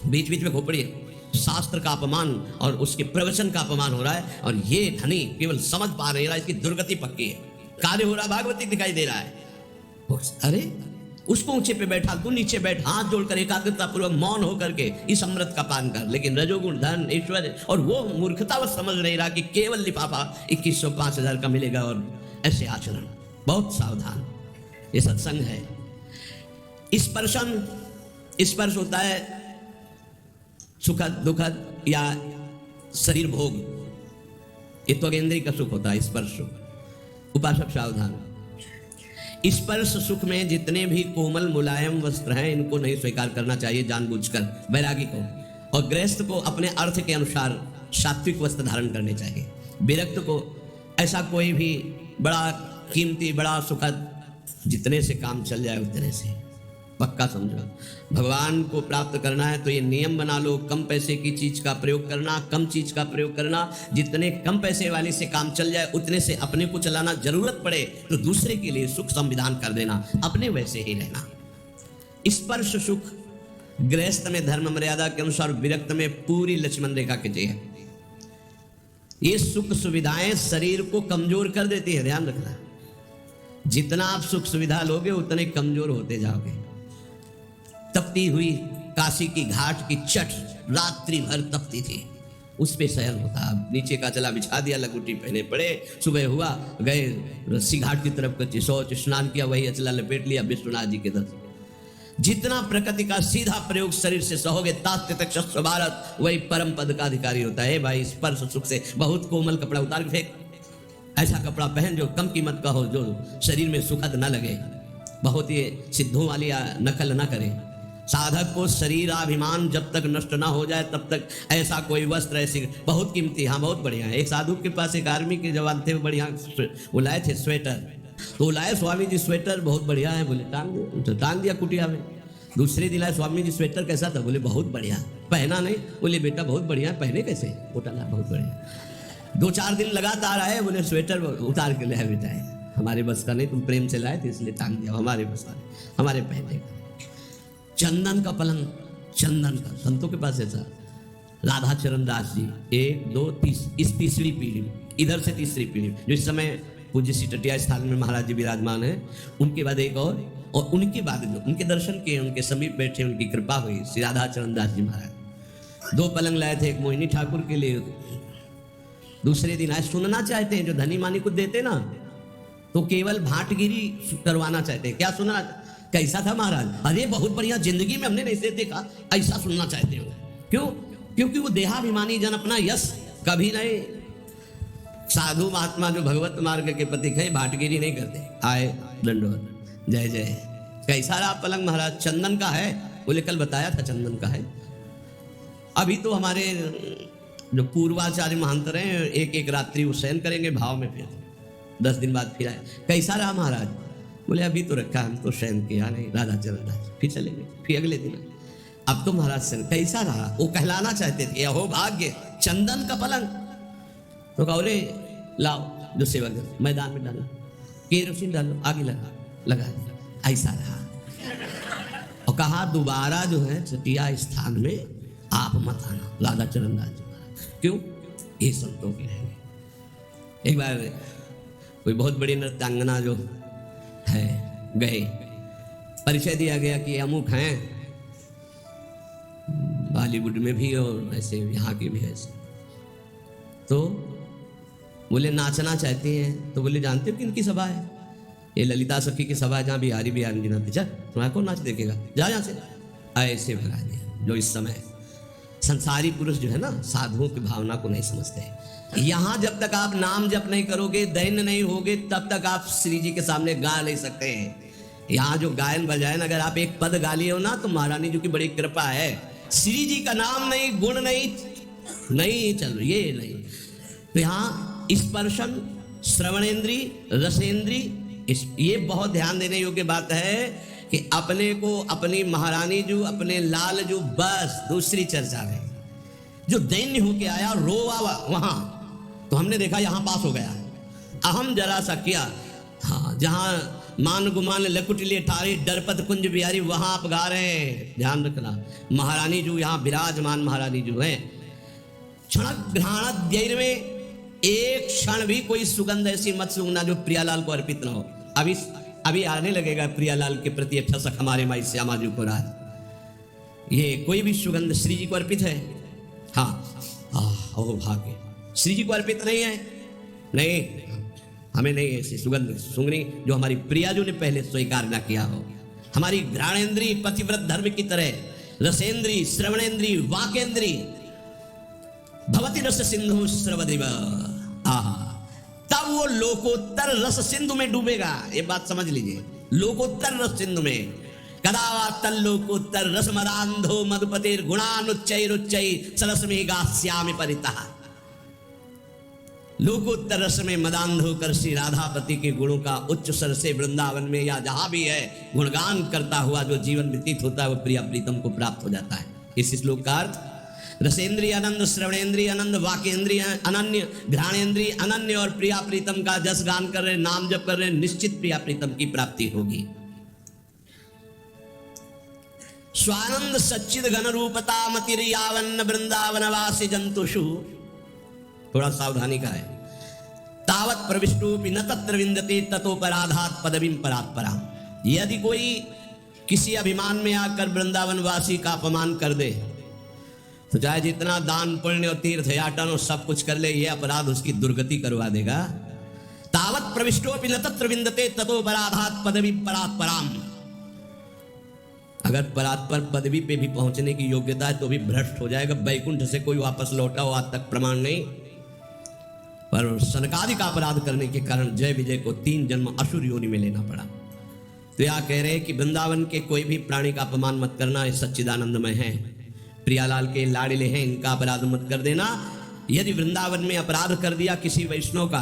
बीच बीच में खोपड़िए, शास्त्र का अपमान और उसके प्रवचन का अपमान हो रहा है, और ये धनी केवल समझ पा रहे हैं, इसकी दुर्गति पक्की है, कार्य हो रहा भागवती दिखाई दे रहा है। अरे उसको ऊंचे पे बैठा, तू नीचे बैठ, हाथ जोड़कर एकाग्रता पूर्वक मौन होकर के इस अमृत का पान कर। लेकिन रजोगुण धन ऐश्वर्य और वो मूर्खतावश समझ नहीं रहा कि केवल लिफाफा 2100 5000 का मिलेगा और ऐसे आचरण। बहुत सावधान, ये सत्संग है। स्पर्श होता है सुखद दुखद या शरीर भोग, ये त्वगेंद्रिय का सुख होता है स्पर्श सुख। उपासक सावधान, स्पर्श सुख में जितने भी कोमल मुलायम वस्त्र हैं इनको नहीं स्वीकार करना चाहिए जानबूझकर, वैरागी को। और गृहस्थ को अपने अर्थ के अनुसार सात्विक वस्त्र धारण करने चाहिए। विरक्त को ऐसा कोई भी बड़ा कीमती बड़ा सुखद, जितने से काम चल जाए उतने से, पक्का समझो। भगवान को प्राप्त करना है तो ये नियम बना लो, कम पैसे की चीज का प्रयोग करना, कम चीज का प्रयोग करना, जितने कम पैसे वाले से काम चल जाए उतने से अपने को चलाना, जरूरत पड़े तो दूसरे के लिए सुख संविधान कर देना, अपने वैसे ही रहना। स्पर्श सुख गृहस्थ में धर्म मर्यादा के अनुसार, विरक्त में पूरी लक्ष्मण रेखा खींची है। ये सुख सुविधाएं शरीर को कमजोर कर देती है, ध्यान रखना। जितना आप सुख सुविधा लोगे उतने कमजोर होते जाओगे। तपती हुई काशी की घाट की चट रात्रि भर तपती थी, उस पे शयन होता। नीचे का चला बिछा दिया, लंगोटी पहने पड़े, सुबह हुआ गए रस्सी घाट की तरफ कच्ची शौच स्नान किया, वही अचला लपेट लिया विश्वनाथ जी के दर्शन। जितना प्रकृति का सीधा प्रयोग शरीर से सहोगे, तात्य तक शस्त्र भारत वही परम पद का अधिकारी होता है। भाई स्पर्श सुख से बहुत कोमल कपड़ा उतार के फेंक, ऐसा कपड़ा पहन जो कम कीमत का हो, जो शरीर में सुखद ना लगे, बहुत ही सिद्धों वाली नकल ना करे। साधक को शरीराभिमान जब तक नष्ट ना हो जाए तब तक ऐसा कोई वस्त्र, ऐसी बहुत कीमती, हाँ बहुत बढ़िया है। एक साधु के पास एक आर्मी के जवान थे, बढ़िया वो लाए थे स्वेटर, तो लाए स्वामी जी स्वेटर बहुत बढ़िया है, बोले टांग दिया कुटिया में। दूसरे दिन आए, स्वामी जी स्वेटर कैसा था? बोले बहुत बढ़िया। पहना नहीं? बोले बेटा बहुत बढ़िया है, पहने कैसे? उठाना बहुत बढ़िया। 2-4 दिन लगातार आए, बोले स्वेटर उतार के ले बेटा है, हमारे बस का नहीं, तुम प्रेम से लाए थे इसलिए टांग दिया, हमारे बस का नहीं, हमारे पहनने का। चंदन का पलंग, चंदन का, संतों के पास ऐसा। राधा चरण दास जी 1, 2, 3, इस तीसरी पीढ़ी, इधर से तीसरी पीढ़ी, जो इस समय पूज्य श्री टटिया स्थान में महाराज जी विराजमान है, उनके बाद एक और उनके बाद जो उनके दर्शन किए, उनके समीप बैठे, उनकी कृपा हुई, श्री राधा चरण दास जी महाराज 2 पलंग लाए थे, एक मोहिनी ठाकुर के लिए। दूसरे दिन आए, सुनना चाहते हैं, जो धनी मानी को देते ना, तो केवल भाटगिरी करवाना चाहते हैं। क्या सुनना? कैसा था महाराज? अरे बहुत बढ़िया, जिंदगी में हमने नहीं देखा, ऐसा सुनना चाहते हो। क्यों? क्योंकि वो देहाभिमानी जन अपना यश कभी नहीं, साधु महात्मा जो भगवत मार्ग के पथिक है भाटगिरी नहीं करते। आए दंडवत, जय जय। कैसा रहा पलंग महाराज? चंदन का है, बोले कल बताया था चंदन का है। अभी तो हमारे जो पूर्वाचार्य महंत हैं, एक रात्रि वो शयन करेंगे भाव में, फिर 10 दिन बाद फिर आए। कैसा रहा महाराज? बोले अभी तो रखा, हम तो शयन किया नहीं, राधा चरण दास, फिर चलेंगे। फिर अगले दिन अब तो महाराज शयन कैसा रहा? वो कहलाना चाहते थे, अहो भाग्य, चंदन का पलंग। तो कहोले लाओ, जो सेवक मैदान में डाला, केरोसिन डालो, आगे लगा दिया, ऐसा रहा। और कहा दोबारा जो है चटिया स्थान में आप मत आना, राधा चरण दास जी। क्यों? ये संतों के रहेंगे। एक बार कोई बहुत बड़ी नृत्यांगना जो है गए, परिचय दिया गया कि अमुक हैं, बॉलीवुड में भी और ऐसे यहाँ के भी ऐसे। तो बोले नाचना चाहते हैं, तो बोले जानते हो किनकी सभा है? ये ललिता सखी की सभा है, जहाँ बिहारी जी नाचते। चल तुम्हारा कौन नाच देखेगा, जा यहाँ से। ऐसे भगा दिया। जो इस समय संसारी पुरुष जो है ना, साधुओं की भावना को नहीं समझते। यहाँ जब तक आप नाम जप नहीं करोगे, दैन्य नहीं होगे, तब तक आप श्री जी के सामने गा नहीं सकते हैं। यहाँ जो गायन बजायन, अगर आप एक पद गा लिए हो ना, तो महारानी जी की बड़ी कृपा है। श्री जी का नाम नहीं, गुण नहीं चल, ये नहीं। तो यहाँ स्पर्शन, श्रवणेन्द्री, रसेंद्री, ये बहुत ध्यान देने योग्य बात है कि अपने को अपनी महारानी जो, अपने लाल जो, बस दूसरी चर्चा है। जो दैन्य होके आया रोवा वहां, तो हमने देखा यहां पास हो गया, अहम जरा सा किया। हाँ, जहां मान गुमान लकुटली ठारी डरपत कुंज बिहारी, वहां आप गा रहे हैं, ध्यान रखना। महारानी जो यहाँ विराजमान महारानी जो है, क्षण घ्राण धैर्य में एक क्षण भी कोई सुगंध ऐसी मत सूंघना जो प्रियालाल को अर्पित न हो। अभी आने लगेगा प्रियालाल के प्रति अच्छा सख हमारे माई श्यामा जी को राज। ये कोई भी सुगंध श्री जी को अर्पित है? हाँ, ओ भाग्य, श्री जी को अर्पित नहीं है? नहीं, हमें नहीं ऐसी सुगंध सूंघनी जो हमारी प्रियाजू ने पहले स्वीकार न किया हो। हमारी घ्राणेन्द्री पतिव्रत धर्म की तरह, रसेंद्री, श्रवणेन्द्री, वाकेंद्री, भवती रस सिंधु स्रवदेव, तब वो लोकोत्तर रस सिंधु में डूबेगा। ये बात समझ लीजिए, लोकोत्तर रस सिंधु में। कदावा तल लोकोत्तर रस मदांधो मधुपतिर गुणानुच्चैरुच्चै सरस्मी गास्यामि परितः। लोकोत्तर रस में मदांध होकर श्री राधापति के गुणों का उच्च स्वर से वृंदावन में या जहां भी है गुणगान करता हुआ जो जीवन व्यतीत होता है, वो प्रिया प्रीतम को प्राप्त हो जाता है। इस श्लोक का अर्थ, रसेंद्रिय आनंद, श्रवणेन्द्रिय आनंद, वाकेंद्रिय अनन्य, घ्राणेन्द्रिय अनन्य और प्रिया प्रीतम का जस गान कर रहे, नाम जप कर रहे, निश्चित प्रिया प्रीतम की प्राप्ति होगी। स्वानंद सच्चिद घन रूपता मतिर्यावन्न वृंदावनवासी जंतुषु, थोड़ा सावधानी का है। तावत प्रविष्टोपि न तत्र विंदते ततोपराधात पदवीं परात्पराम। यदि कोई किसी अभिमान में आकर वृंदावन वासी का अपमान कर दे, तो चाहे जितना दान पुण्य और तीर्थ याटन और सब कुछ कर ले, ये अपराध उसकी दुर्गति करवा देगा। तावत प्रविष्टोपि न तत्र विंदते ततोपराधात पदवीं परात्पराम। अगर परात्पर पदवी पे भी पहुंचने की योग्यता है तो भी भ्रष्ट हो जाएगा। वैकुंठ से कोई वापस लौटा हो आज तक प्रमाण नहीं। पर सनकादि का अपराध करने के कारण जय विजय को 3 जन्म असुर योनि में लेना पड़ा। तो यह कह रहे हैं कि वृंदावन के कोई भी प्राणी का अपमान मत करना, ये सच्चिदानंदमय है, प्रियालाल के लाडले हैं, इनका अपराध मत कर देना। यदि वृंदावन में अपराध कर दिया किसी वैष्णव का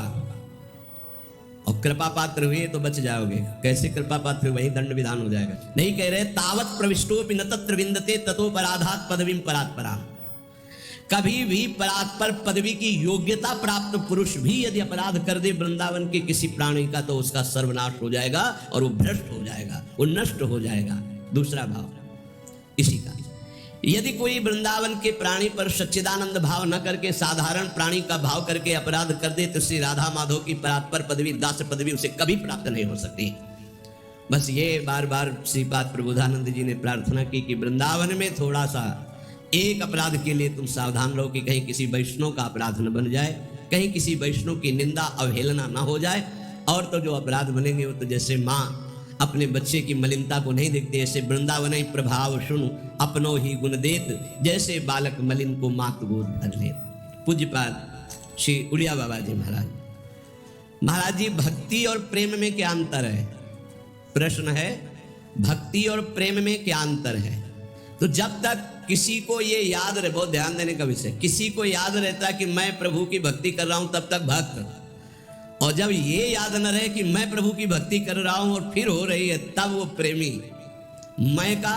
और कृपा पात्र हुए तो बच जाओगे। कैसे कृपा पात्र, वही दंड विधान हो जाएगा। नहीं कह रहे तावत प्रविष्टोपि न तत्र विंदते ततोपराधात् पदवीं परात्परा। कभी भी परात्पर पदवी की योग्यता प्राप्त पुरुष भी यदि अपराध कर दे वृंदावन के किसी प्राणी का तो उसका सर्वनाश हो जाएगा और वो भ्रष्ट हो जाएगा, वो नष्ट हो जाएगा। दूसरा भाव इसी का, यदि कोई वृंदावन के प्राणी पर सच्चिदानंद भाव न करके साधारण प्राणी का भाव करके अपराध कर दे तो श्री राधा माधव की परात्पर पदवी, दास पदवी उसे कभी प्राप्त नहीं हो सकती। बस ये बार बार श्रीपाद प्रबोधानंद जी ने प्रार्थना की कि वृंदावन में थोड़ा सा एक अपराध के लिए तुम सावधान रहो कि कहीं किसी वैष्णव का अपराध न बन जाए, कहीं किसी वैष्णव की निंदा अवहेलना न हो जाए। और तो जो अपराध बनेंगे वो तो जैसे माँ अपने बच्चे की मलिनता को नहीं देखते, ऐसे वृंदावन ही प्रभाव सुन अपनो ही गुण देत, जैसे बालक मलिन को मात गोद धर ले। पूज्यपाद श्री उड़िया बाबा जी महाराज। महाराज जी, भक्ति और प्रेम में क्या अंतर है? प्रश्न है, भक्ति और प्रेम में क्या अंतर है? तो जब तक किसी को ये याद रहे, बहुत ध्यान देने का विषय, किसी को याद रहता है कि मैं प्रभु की भक्ति कर रहा हूं तब तक भक्त, और जब ये याद न रहे कि मैं प्रभु की भक्ति कर रहा हूं और फिर हो रही है, तब वो प्रेमी। मैं का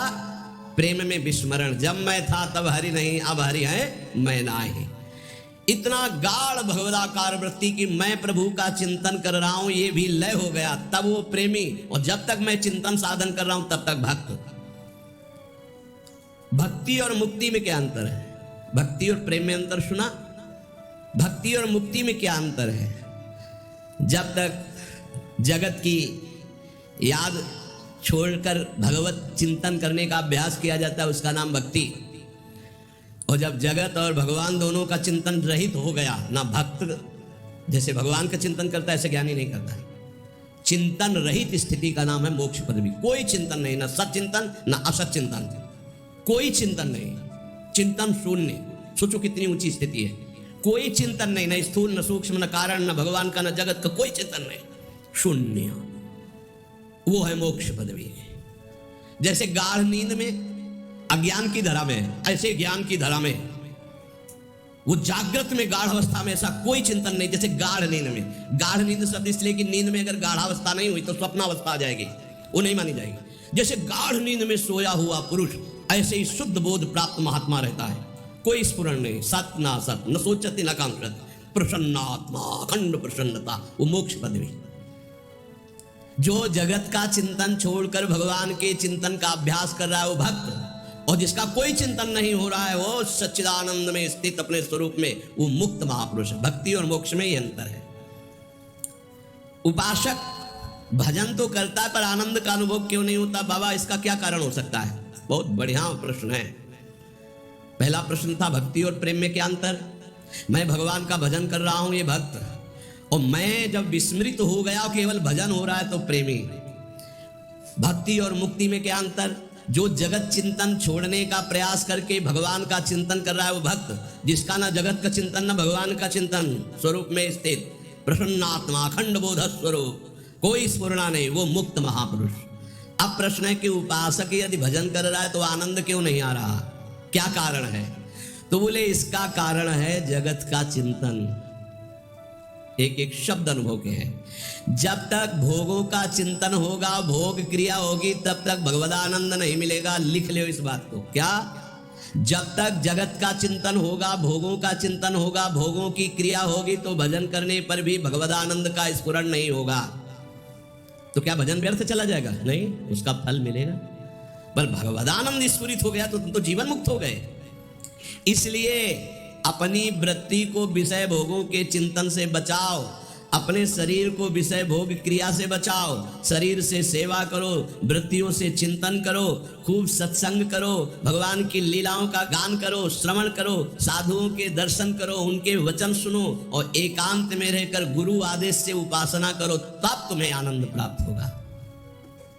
प्रेम में विस्मरण, जब मैं था तब हरि नहीं, अब हरि है मैं नाही। इतना गाढ़ भगवदाकार वृत्ति की मैं प्रभु का चिंतन कर रहा हूं, ये भी लय हो गया, तब वो प्रेमी। और जब तक मैं चिंतन साधन कर रहा हूं तब तक भक्त। भक्ति और मुक्ति में क्या अंतर है? भक्ति और प्रेम में अंतर सुना? भक्ति और मुक्ति में क्या अंतर है? जब तक जगत की याद छोड़कर भगवत चिंतन करने का अभ्यास किया जाता है उसका नाम भक्ति। और जब जगत और भगवान दोनों का चिंतन रहित हो गया, ना भक्त जैसे भगवान का चिंतन करता है ऐसे ज्ञानी नहीं करता, चिंतन रहित स्थिति का नाम है मोक्ष पदवी। कोई चिंतन नहीं, ना सत चिंतन ना असत चिंतन, कोई चिंतन नहीं, चिंतन शून्य। सोचो कितनी ऊंची स्थिति है। कोई चिंतन नहीं, न स्थूल न सूक्ष्म न कारण न भगवान का न जगत का, कोई चिंतन नहीं, शून्य। वो है मोक्ष पदवी। जैसे गाढ़ नींद में अज्ञान की धरा में, ऐसे ज्ञान की धरा में, वो जागृत में गाढ़ अवस्था में ऐसा कोई चिंतन नहीं जैसे गाढ़ नींद में। गाढ़ नींद शब्द इसलिए कि नींद में अगर गाढ़ावस्था नहीं हुई तो स्वप्नावस्था आ जाएगी, वो नहीं मानी जाएगी। जैसे गाढ़ नींद में सोया हुआ पुरुष, ऐसे ही शुद्ध बोध प्राप्त महात्मा रहता है। कोई स्फुरण नहीं, सत ना सत, न सोचती न कांक्षत, प्रसन्नात्मा, अखंड प्रसन्नता, वो मोक्ष पदवी। जो जगत का चिंतन छोड़कर भगवान के चिंतन का अभ्यास कर रहा है वो भक्त, और जिसका कोई चिंतन नहीं हो रहा है वो सच्चिदानंद में स्थित अपने स्वरूप में, वो मुक्त महापुरुष है। भक्ति और मोक्ष में ही अंतर है। उपासक भजन तो करता है पर आनंद का अनुभव क्यों नहीं होता? बाबा, इसका क्या कारण हो सकता है? बहुत बढ़िया प्रश्न है। पहला प्रश्न था भक्ति और प्रेम में क्या अंतर? मैं भगवान का भजन कर रहा हूं, ये भक्त, और मैं जब विस्मृत हो गया केवल भजन हो रहा है तो प्रेमी। भक्ति और मुक्ति में क्या अंतर? जो जगत चिंतन छोड़ने का प्रयास करके भगवान का चिंतन कर रहा है वो भक्त, जिसका ना जगत का चिंतन ना भगवान का चिंतन, स्वरूप में स्थित प्रसन्नात्मा, अखंड बोध स्वरूप, कोई स्फुरणा नहीं, वो मुक्त महापुरुष। अब प्रश्न है कि उपासक यदि भजन कर रहा है तो आनंद क्यों नहीं आ रहा? क्या कारण है? तो बोले इसका कारण है जगत का चिंतन। एक एक शब्द अनुभव के हैं। जब तक भोगों का चिंतन होगा, भोग क्रिया होगी, तब तक भगवदानंद नहीं मिलेगा। लिख ले इस बात को। क्या? जब तक जगत का चिंतन होगा, भोगों का चिंतन होगा, भोगों की क्रिया होगी, तो भजन करने पर भी भगवदानंद का स्फुरण नहीं होगा। तो क्या भजन व्यर्थ चला जाएगा? नहीं, उसका फल मिलेगा। पर भगवदानंद स्फुरित हो गया तो तुम तो जीवन मुक्त हो गए। इसलिए अपनी वृत्ति को विषय भोगों के चिंतन से बचाओ, अपने शरीर को विषय भोग क्रिया से बचाओ। शरीर से सेवा करो, वृत्तियों से चिंतन करो, खूब सत्संग करो, भगवान की लीलाओं का गान करो, श्रवण करो, साधुओं के दर्शन करो, उनके वचन सुनो, और एकांत में रहकर गुरु आदेश से उपासना करो, तब तुम्हें आनंद प्राप्त होगा।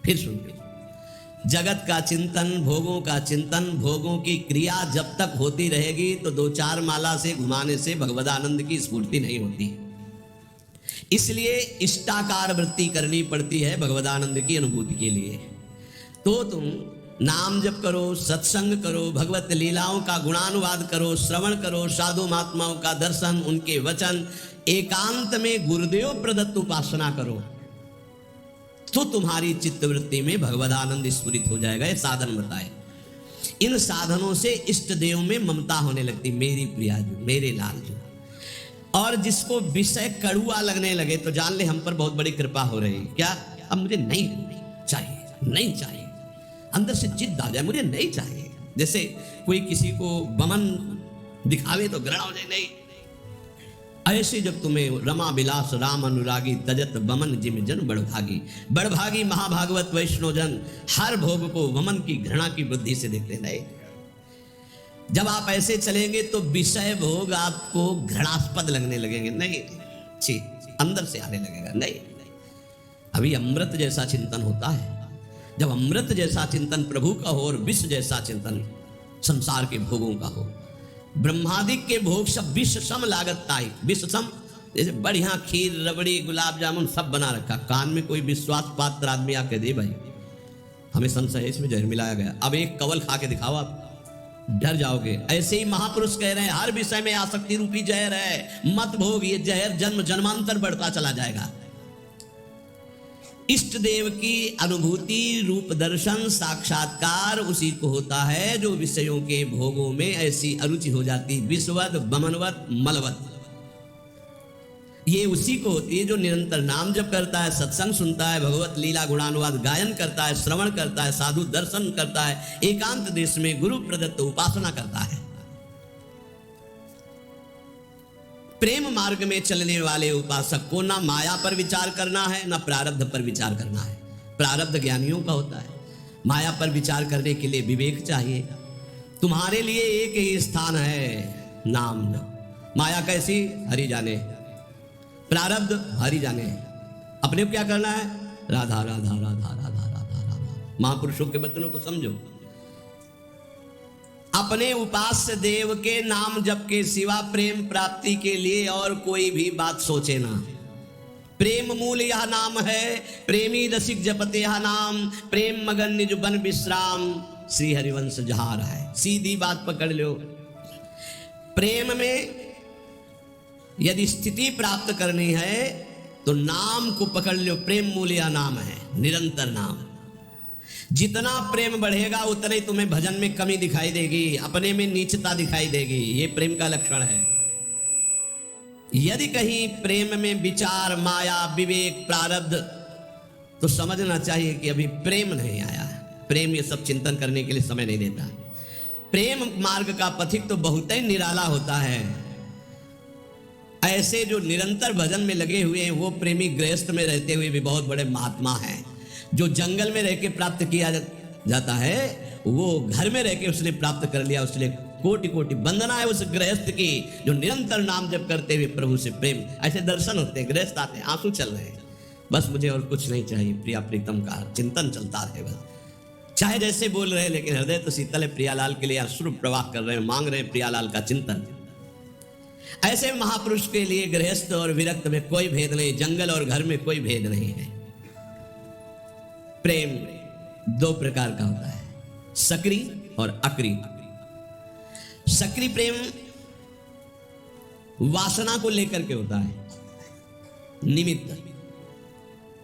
फिर सुनिए, जगत का चिंतन, भोगों का चिंतन, भोगों की क्रिया जब तक होती रहेगी तो 2-4 माला से घुमाने से भगवदानंद की स्फूर्ति नहीं होती। इसलिए इष्टाकार वृत्ति करनी पड़ती है भगवदानंद की अनुभूति के लिए। तो तुम नाम जप करो, सत्संग करो, भगवत लीलाओं का गुणानुवाद करो, श्रवण करो, साधु महात्माओं का दर्शन, उनके वचन, एकांत में गुरुदेव प्रदत्त उपासना करो, तो तुम्हारी चित्तवृत्ति में भगवदानंद स्फुरित हो जाएगा। ये साधन बताए। इन साधनों से इष्ट देव में ममता होने लगती, मेरी प्रिया जो, मेरे लाल जो। और जिसको विषय कड़ुआ लगने लगे तो जान ले हम पर बहुत बड़ी कृपा हो रही। क्या? अब मुझे नहीं चाहिए, नहीं चाहिए, अंदर से जिद आ जाए, मुझे नहीं चाहिए। जैसे कोई किसी को बमन दिखावे तो घृणा हो जाए, नहीं। ऐसे जब तुम्हें रमा बिलास राम अनुरागी तजत बमन जिम जन बड़भागी, बड़भागी महाभागवत वैष्णव जन हर भोग को वमन की घृणा की बुद्धि से देखते नहीं। जब आप ऐसे चलेंगे तो विषय भोग आपको घृणास्पद लगने लगेंगे, नहीं छी, अंदर से आने लगेगा, नहीं। अभी अमृत जैसा चिंतन होता है। जब अमृत जैसा चिंतन प्रभु का हो और विष जैसा चिंतन संसार के भोगों का हो, ब्रह्मादिक के भोग सब विष सम लागत ताई, विष सम, जैसे बढ़िया खीर, रबड़ी, गुलाब जामुन सब बना रखा, कान में कोई विश्वास पात्र आदमी आके दे भाई हमें संशय है इसमें जहर मिलाया गया, अब एक कवल खा के दिखाओ, आप डर जाओगे। ऐसे ही महापुरुष कह रहे हैं हर विषय में आसक्ति रूपी जहर है, मत भोग, ये जहर जन्म जन्मांतर बढ़ता चला जाएगा। इष्ट देव की अनुभूति, रूप दर्शन, साक्षात्कार उसी को होता है जो विषयों के भोगों में ऐसी अरुचि हो जाती, विषवत, बमनवत, मलवत, ये उसी को होती है जो निरंतर नाम जप करता है, सत्संग सुनता है, भगवत लीला गुणानुवाद गायन करता है, श्रवण करता है, साधु दर्शन करता है, एकांत देश में गुरु प्रदत्त उपासना करता है। प्रेम मार्ग में चलने वाले उपासक को ना माया पर विचार करना है, ना प्रारब्ध पर विचार करना है। प्रारब्ध ज्ञानियों का होता है, माया पर विचार करने के लिए विवेक चाहिए। तुम्हारे लिए एक ही स्थान है, नाम जप। माया कैसी? हरि जाने, प्रारब्ध हरि जाने। अपने को क्या करना है? राधा राधा राधा राधा राधा राधा। महापुरुषों के वचनों को समझो। अपने उपास्य देव के नाम जप के सिवा प्रेम प्राप्ति के लिए और कोई भी बात सोचे ना। प्रेम मूल यह नाम है, प्रेमी रसिक जपते यह नाम, प्रेम मगन निज बन विश्राम, श्री हरिवंश जहार है। सीधी बात पकड़ लो। प्रेम में यदि स्थिति प्राप्त करनी है तो नाम को पकड़ लो, प्रेम मूल्य नाम है, निरंतर नाम। जितना प्रेम बढ़ेगा उतना ही तुम्हें भजन में कमी दिखाई देगी, अपने में नीचता दिखाई देगी, ये प्रेम का लक्षण है। यदि कहीं प्रेम में विचार, माया, विवेक, प्रारब्ध, तो समझना चाहिए कि अभी प्रेम नहीं आया है। प्रेम ये सब चिंतन करने के लिए समय नहीं देता। प्रेम मार्ग का पथिक तो बहुत ही निराला होता है। ऐसे जो निरंतर भजन में लगे हुए हैं वो प्रेमी गृहस्थ में रहते हुए भी बहुत बड़े महात्मा हैं। जो जंगल में रह के प्राप्त किया जाता है वो घर में रह के उसने प्राप्त कर लिया, उसने कोटि कोटि वंदना है उस गृहस्थ की जो निरंतर नाम जप करते हुए प्रभु से प्रेम। ऐसे दर्शन होते हैं, गृहस्थ आते हैं, आंसू चल रहे हैं, बस मुझे और कुछ नहीं चाहिए, प्रिया प्रीतम का चिंतन चलता रहेगा। चाहे जैसे बोल रहे हैं लेकिन हृदय तो शीतल है, प्रियालाल के लिए अश्रु प्रवाह कर रहे हैं, मांग रहे हैं प्रियालाल का चिंतन। ऐसे महापुरुष के लिए गृहस्थ और विरक्त में कोई भेद नहीं, जंगल और घर में कोई भेद नहीं है। प्रेम दो प्रकार का होता है, सक्रिय और अक्रिय। सक्रिय प्रेम वासना को लेकर के होता है, निमित्त।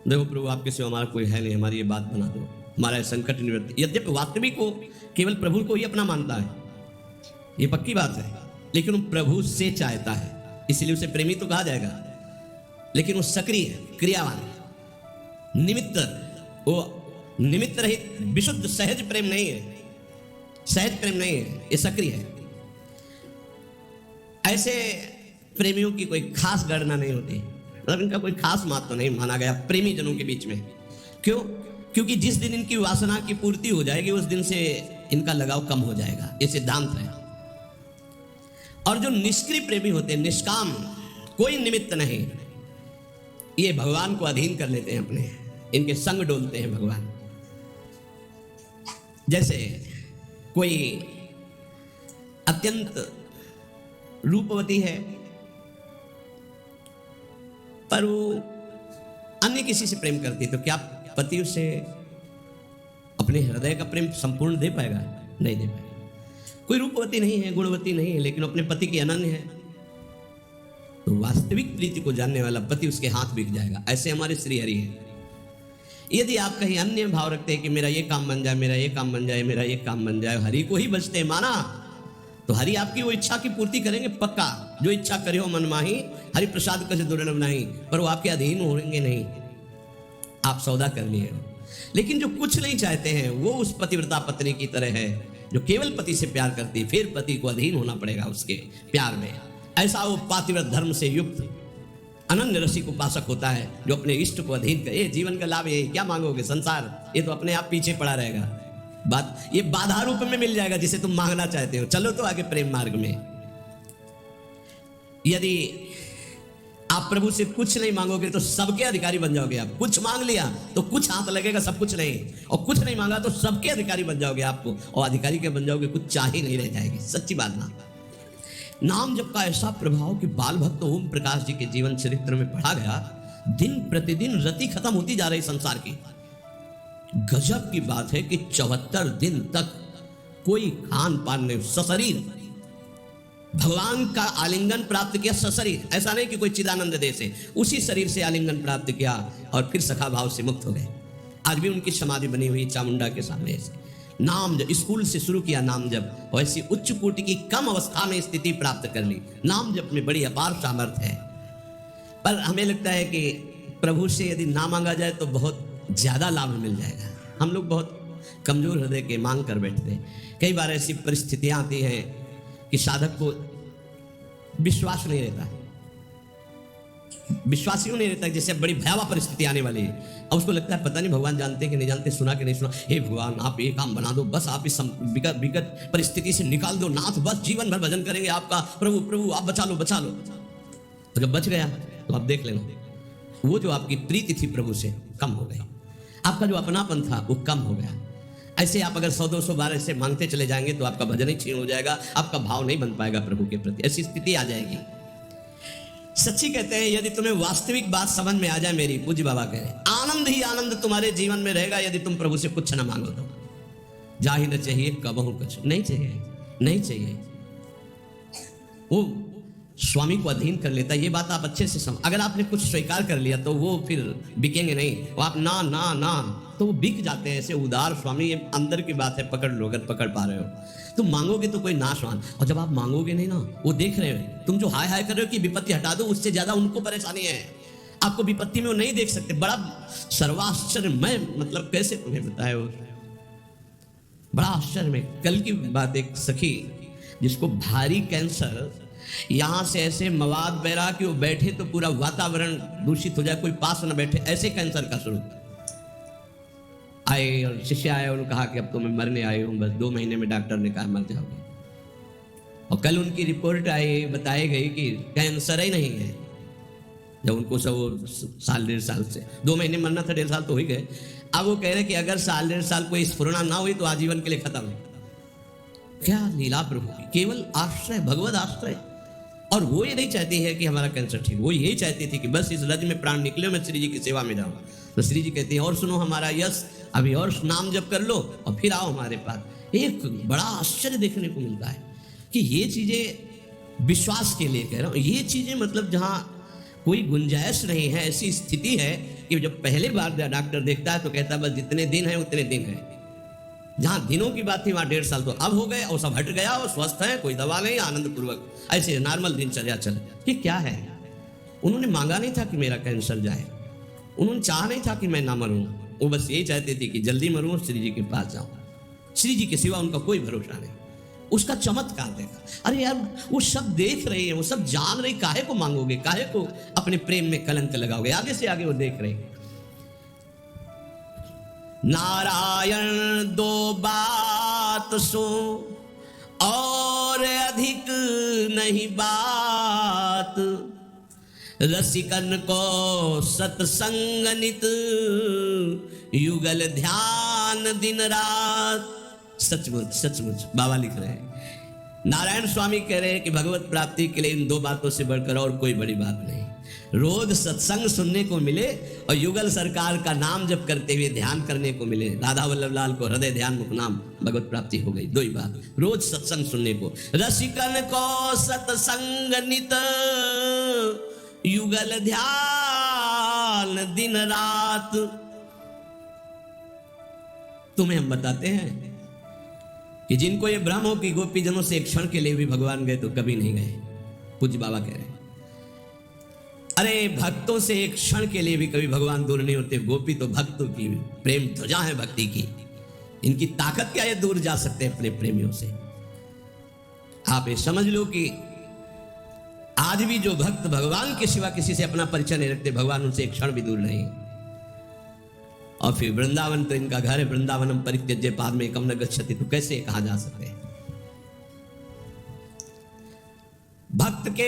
देखो प्रभु आपके सिवा हमारा कोई है नहीं, हमारी ये बात बना दो, हमारा संकट निवृत्ति। यद्यपि वास्तविक को केवल प्रभु को ही अपना मानता है, ये पक्की बात है, लेकिन वो प्रभु से चाहता है, इसलिए उसे प्रेमी तो कहा जाएगा। लेकिन वो सक्रिय है, क्रियावान है, निमित्त, वो निमित्त रहित विशुद्ध सहज प्रेम नहीं है, सहज प्रेम नहीं है, ये सक्रिय है। ऐसे प्रेमियों की कोई खास गणना नहीं होती, मतलब इनका कोई खास महत्व नहीं माना गया प्रेमी जनों के बीच में। क्यों? क्योंकि जिस दिन इनकी वासना की पूर्ति हो जाएगी उस दिन से इनका लगाव कम हो जाएगा, ये सिद्धांत है। और जो निष्क्रिय प्रेमी होते हैं, निष्काम, कोई निमित्त नहीं, ये भगवान को अधीन कर लेते हैं अपने, इनके संग डोलते हैं भगवान। जैसे कोई अत्यंत रूपवती है पर वो अन्य किसी से प्रेम करती है तो क्या पति उसे अपने हृदय का प्रेम संपूर्ण दे पाएगा? नहीं दे पाएगा। कोई रूपवती नहीं है, गुणवती नहीं है, लेकिन अपने पति की अनन्य है, तो वास्तविक प्रीति को जानने वाला पति उसके हाथ बिक जाएगा। ऐसे हमारे श्री हरि है। यदि आप कहीं अन्य भाव रखते हैं कि मेरा ये काम बन जाए, मेरा ये काम बन जाए, मेरा ये काम बन जाए, हरि को ही बचते हैं माना, तो हरि आपकी वो इच्छा की पूर्ति करेंगे पक्का। जो इच्छा करे हो मन माही, हरि प्रसाद कसे दुर्लभ नहीं, पर वो आपके अधीन होंगे नहीं, आप सौदा कर लिए हो। लेकिन जो कुछ नहीं चाहते हैं वो उस पतिव्रता पत्नी की तरह है जो केवल पति से प्यार करती है, फिर पति को अधीन होना पड़ेगा उसके प्यार में। ऐसा वो पातिव्रत धर्म से युक्त अनन्य रसिक उपासक होता है जो अपने इष्ट को अधीन करे। जीवन का लाभ यही, क्या मांगोगे? संसार ये तो अपने आप पीछे पड़ा रहेगा। बात ये बाधा रूप में मिल जाएगा जिसे तुम मांगना चाहते हो। चलो तो आगे प्रेम मार्ग में। यदि आप प्रभु से कुछ नहीं मांगोगे तो सबके अधिकारी बन जाओगे। आप कुछ मांग लिया तो कुछ हाथ लगेगा, सब कुछ नहीं, और कुछ नहीं मांगा तो सबके अधिकारी बन जाओगे आपको, और अधिकारी के बन जाओगे, कुछ चाह ही नहीं रह जाएगी। सच्ची बात ना। नाम जप का ऐसा प्रभाव कि बाल भक्त ओम प्रकाश जी के जीवन चरित्र में पढ़ा गया। दिन प्रतिदिन रति खत्म होती जा रही संसार की। गजब की बात है कि 74 दिन तक कोई खान पान नहीं, सशरीर भगवान का आलिंगन प्राप्त किया। सशरीर, ऐसा नहीं कि कोई चिदानंद दे से, उसी शरीर से आलिंगन प्राप्त किया और फिर सखा भाव से मुक्त हो गए। आज भी उनकी समाधि बनी हुई चामुंडा के सामने। नाम जब स्कूल से शुरू किया नाम जप, वैसी उच्च कोटि की कम अवस्था में स्थिति प्राप्त कर ली। नाम जप में बड़ी अपार सामर्थ्य है। पर हमें लगता है कि प्रभु से यदि ना मांगा जाए तो बहुत ज्यादा लाभ मिल जाएगा। हम लोग बहुत कमजोर हृदय के मांग कर बैठते हैं। कई बार ऐसी परिस्थितियां आती हैं कि साधक को विश्वास नहीं रहता, विश्वास क्यों नहीं रहता? जैसे बड़ी भयावह परिस्थिति आने वाली है, अब उसको लगता है पता नहीं भगवान जानते कि नहीं जानते, सुना कि नहीं सुना। हे भगवान आप ये काम बना दो, बस आप इस विकट परिस्थिति से निकाल दो नाथ, बस जीवन भर भजन करेंगे आपका, प्रभु प्रभु आप बचा लो बचा लो। तो जब बच गया तो आप देख लेना वो जो आपकी प्रीति थी प्रभु से कम हो गई, आपका जो अपनापन था वो कम हो गया। ऐसे आप अगर 100-200 बार ऐसे मांगते चले जाएंगे तो आपका भजन ही क्षीण हो जाएगा, आपका भाव नहीं बन पाएगा प्रभु के प्रति। ऐसी स्थिति आ जाएगी। सच्ची कहते हैं यदि तुम्हें वास्तविक बात समझ में आ जाए, मेरी पूज्य बाबा कह रहे हैं, आनंद ही आनंद तुम्हारे जीवन में रहेगा यदि तुम प्रभु से कुछ न मांगो तो। जा ही न चाहिए कबहू कुछ, नहीं चाहिए, नहीं चाहिए। वो स्वामी को अधीन कर लेता है। ये बात आप अच्छे से समझ। अगर आपने कुछ स्वीकार कर लिया तो वो फिर बिकेंगे नहीं। वो आप ना ना ना तो वो बिक जाते हैं। ऐसे उदार स्वामी, ये अंदर की बात है, पकड़ लो अगर पकड़ पा रहे हो तो। मांगोगे तो कोई नाशवान, और जब आप मांगोगे नहीं ना, वो देख रहे हो तुम जो हाय हाय कर रहे हो कि विपत्ति हटा दो, उससे ज्यादा उनको परेशानी है। आपको विपत्ति में वो नहीं देख सकते। बड़ा सर्वाश्चर्यमय, मतलब कैसे तुम्हें बताया वो, बड़ा आश्चर्य में। कल की बात, एक सखी जिसको भारी कैंसर, यहां से ऐसे मवाद बह रहा कि वो बैठे तो पूरा वातावरण दूषित हो जाए, कोई पास न बैठे, ऐसे कैंसर का स्वरूप। आए और शिष्य आए, उन्होंने कहा कि अब तो मैं मरने आई हूं, बस 2 महीने में डॉक्टर ने कहा मर जाओगे। और कल उनकी रिपोर्ट आई, बताई गई कि कैंसर ही नहीं है। जब उनको सब साल 1.5 साल से 2 महीने मरना था, 1.5 साल तो हो ही गए। अब वो कह रहे कि अगर साल 1.5 साल कोई स्फुरना ना हुई तो आजीवन के लिए खत्म है। क्या लीला प्रभु की, केवल आश्रय, भगवत आश्रय। और वो ये नहीं चाहती है कि हमारा कैंसर ठीक, वो यही चाहती थी कि बस इस रज में प्राण निकले, मैं श्री जी की सेवा में जाऊं। तो श्री जी कहती हैं और सुनो हमारा यश, अभी और नाम जप कर लो और फिर आओ हमारे पास। एक बड़ा आश्चर्य देखने को मिलता है कि ये चीजें विश्वास के लिए कह रहा हूं, ये चीजें मतलब जहां कोई गुंजाइश नहीं है, ऐसी स्थिति है कि जब पहले बार डॉक्टर देखता है तो कहता है बस जितने दिन है उतने दिन है। जहां दिनों की बात थी वहां 1.5 साल तो अब हो गए, और सब हट गया, और स्वस्थ है, कोई दवा नहीं, आनंद पूर्वक ऐसे नॉर्मल दिनचर्या चले। ये क्या है? उन्होंने मांगा नहीं था कि मेरा कैंसर जाए, उन्होंने चाहा नहीं था कि मैं ना मरूं, वो बस यही चाहते थे कि जल्दी मरूं और श्री जी के पास जाऊं। श्री जी के सिवा उनका कोई भरोसा नहीं। उसका चमत्कार देखा। अरे यार वो सब देख रहे हैं, वो सब जान रहे, काहे को मांगोगे, काहे को अपने प्रेम में कलंक लगाओगे? आगे से आगे वो देख रहे हैं। नारायण 2 बात सो और अधिक नहीं बात, रसिकन को सत्संग नित, युगल ध्यान दिन रात। सचमुच सचमुच बाबा लिख रहे हैं नारायण स्वामी कह रहे हैं कि भगवत प्राप्ति के लिए इन दो बातों से बढ़कर और कोई बड़ी बात नहीं। रोज सत्संग सुनने को मिले और युगल सरकार का नाम जप करते हुए ध्यान करने को मिले। राधा वल्लभ लाल को हृदय ध्यान मुख नाम भगवत प्राप्ति हो गई। दो ही बात, रोज सत्संग सुनने को। रसिकन को सत्संग नित युगल ध्यान दिन रात। तुम्हें हम बताते हैं कि जिनको ये भ्रम हो कि गोपी जनों से एक क्षण के लिए भी भगवान गए, तो कभी नहीं गए। पूज्य बाबा कह रहे हैं, अरे भक्तों से एक क्षण के लिए भी कभी भगवान दूर नहीं होते। गोपी तो भक्तों की प्रेम ध्वजा है भक्ति की, इनकी ताकत क्या है दूर जा सकते हैं अपने प्रेमियों से। आप ये समझ लो कि आज भी जो भक्त भगवान के सिवा किसी से अपना परिचय नहीं रखते, भगवान उनसे एक क्षण भी दूर नहीं। और फिर वृंदावन तो इनका घर है, वृंदावनम परित्यज्य पादमेकं न गच्छति, तो कैसे कहा जा सकते हैं। भक्त के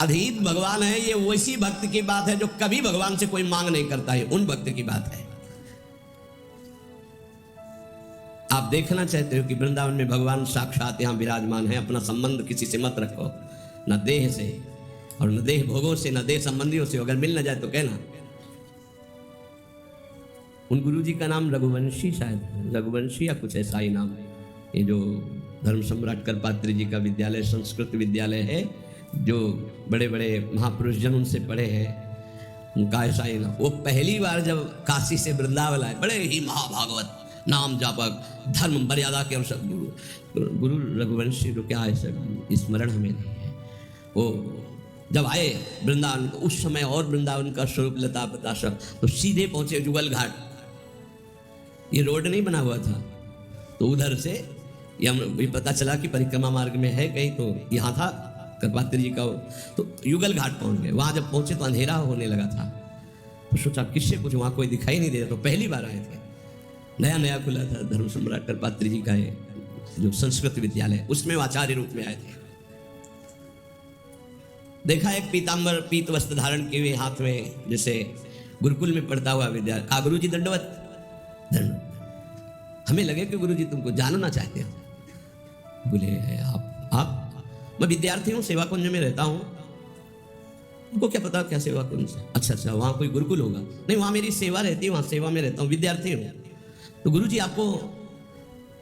अधीन भगवान है, ये वैसी भक्त की बात है जो कभी भगवान से कोई मांग नहीं करता है, उन भक्त की बात है। आप देखना चाहते हो कि वृंदावन में भगवान साक्षात यहां विराजमान है। अपना संबंध किसी से मत रखो, न देह से और न देह भोगों से, न देह संबंधियों से। अगर मिल न जाए तो कहना। उन गुरु जी का नाम रघुवंशी, शायद रघुवंशी या कुछ ऐसा ही नाम है। ये जो धर्म सम्राट करपात्री जी का विद्यालय, संस्कृत विद्यालय है, जो बड़े बड़े महापुरुष जन उनसे पढ़े हैं, उनका ऐसा ही नाम। वो पहली बार जब काशी से वृंदावन आए, बड़े ही महाभागवत नाम जापक, धर्म मर्यादा के अनुसार गुरु रघुवंशी, तो क्या है सर स्मरण हमें नहीं है। वो जब आए वृंदावन, तो उस समय और वृंदावन का स्वरूप लता पता सब, तो सीधे पहुंचे जुगल घाट। ये रोड नहीं बना हुआ था, तो उधर से ये पता चला कि परिक्रमा मार्ग में है कहीं, तो यहाँ था करपात्री जी का, तो युगल घाट पहुंच गए। वहां जब पहुंचे तो अंधेरा होने लगा था, तो सोचा किससे कुछ, वहां कोई दिखाई नहीं दे रहा। तो पहली बार आए थे, नया नया खुला था धर्म सम्राट करपात्री जी का जो संस्कृत विद्यालय, उसमें आचार्य रूप में आए थे। देखा एक पीतांबर पीत वस्त्र धारण किए हुए, हाथ में जैसे गुरुकुल में पढ़ता हुआ विद्यार्थी। कहा गुरु जी दंडवत। हमें लगे कि गुरु जी तुमको जानना चाहते हो। बोले आप? मैं विद्यार्थी हूँ, सेवा कुंज में रहता हूँ। उनको क्या पता क्या सेवा कुंज? अच्छा, वहाँ कोई गुरुकुल होगा? नहीं, वहाँ मेरी सेवा रहती है, वहाँ सेवा में रहता हूँ, विद्यार्थी हूँ। तो गुरु जी आपको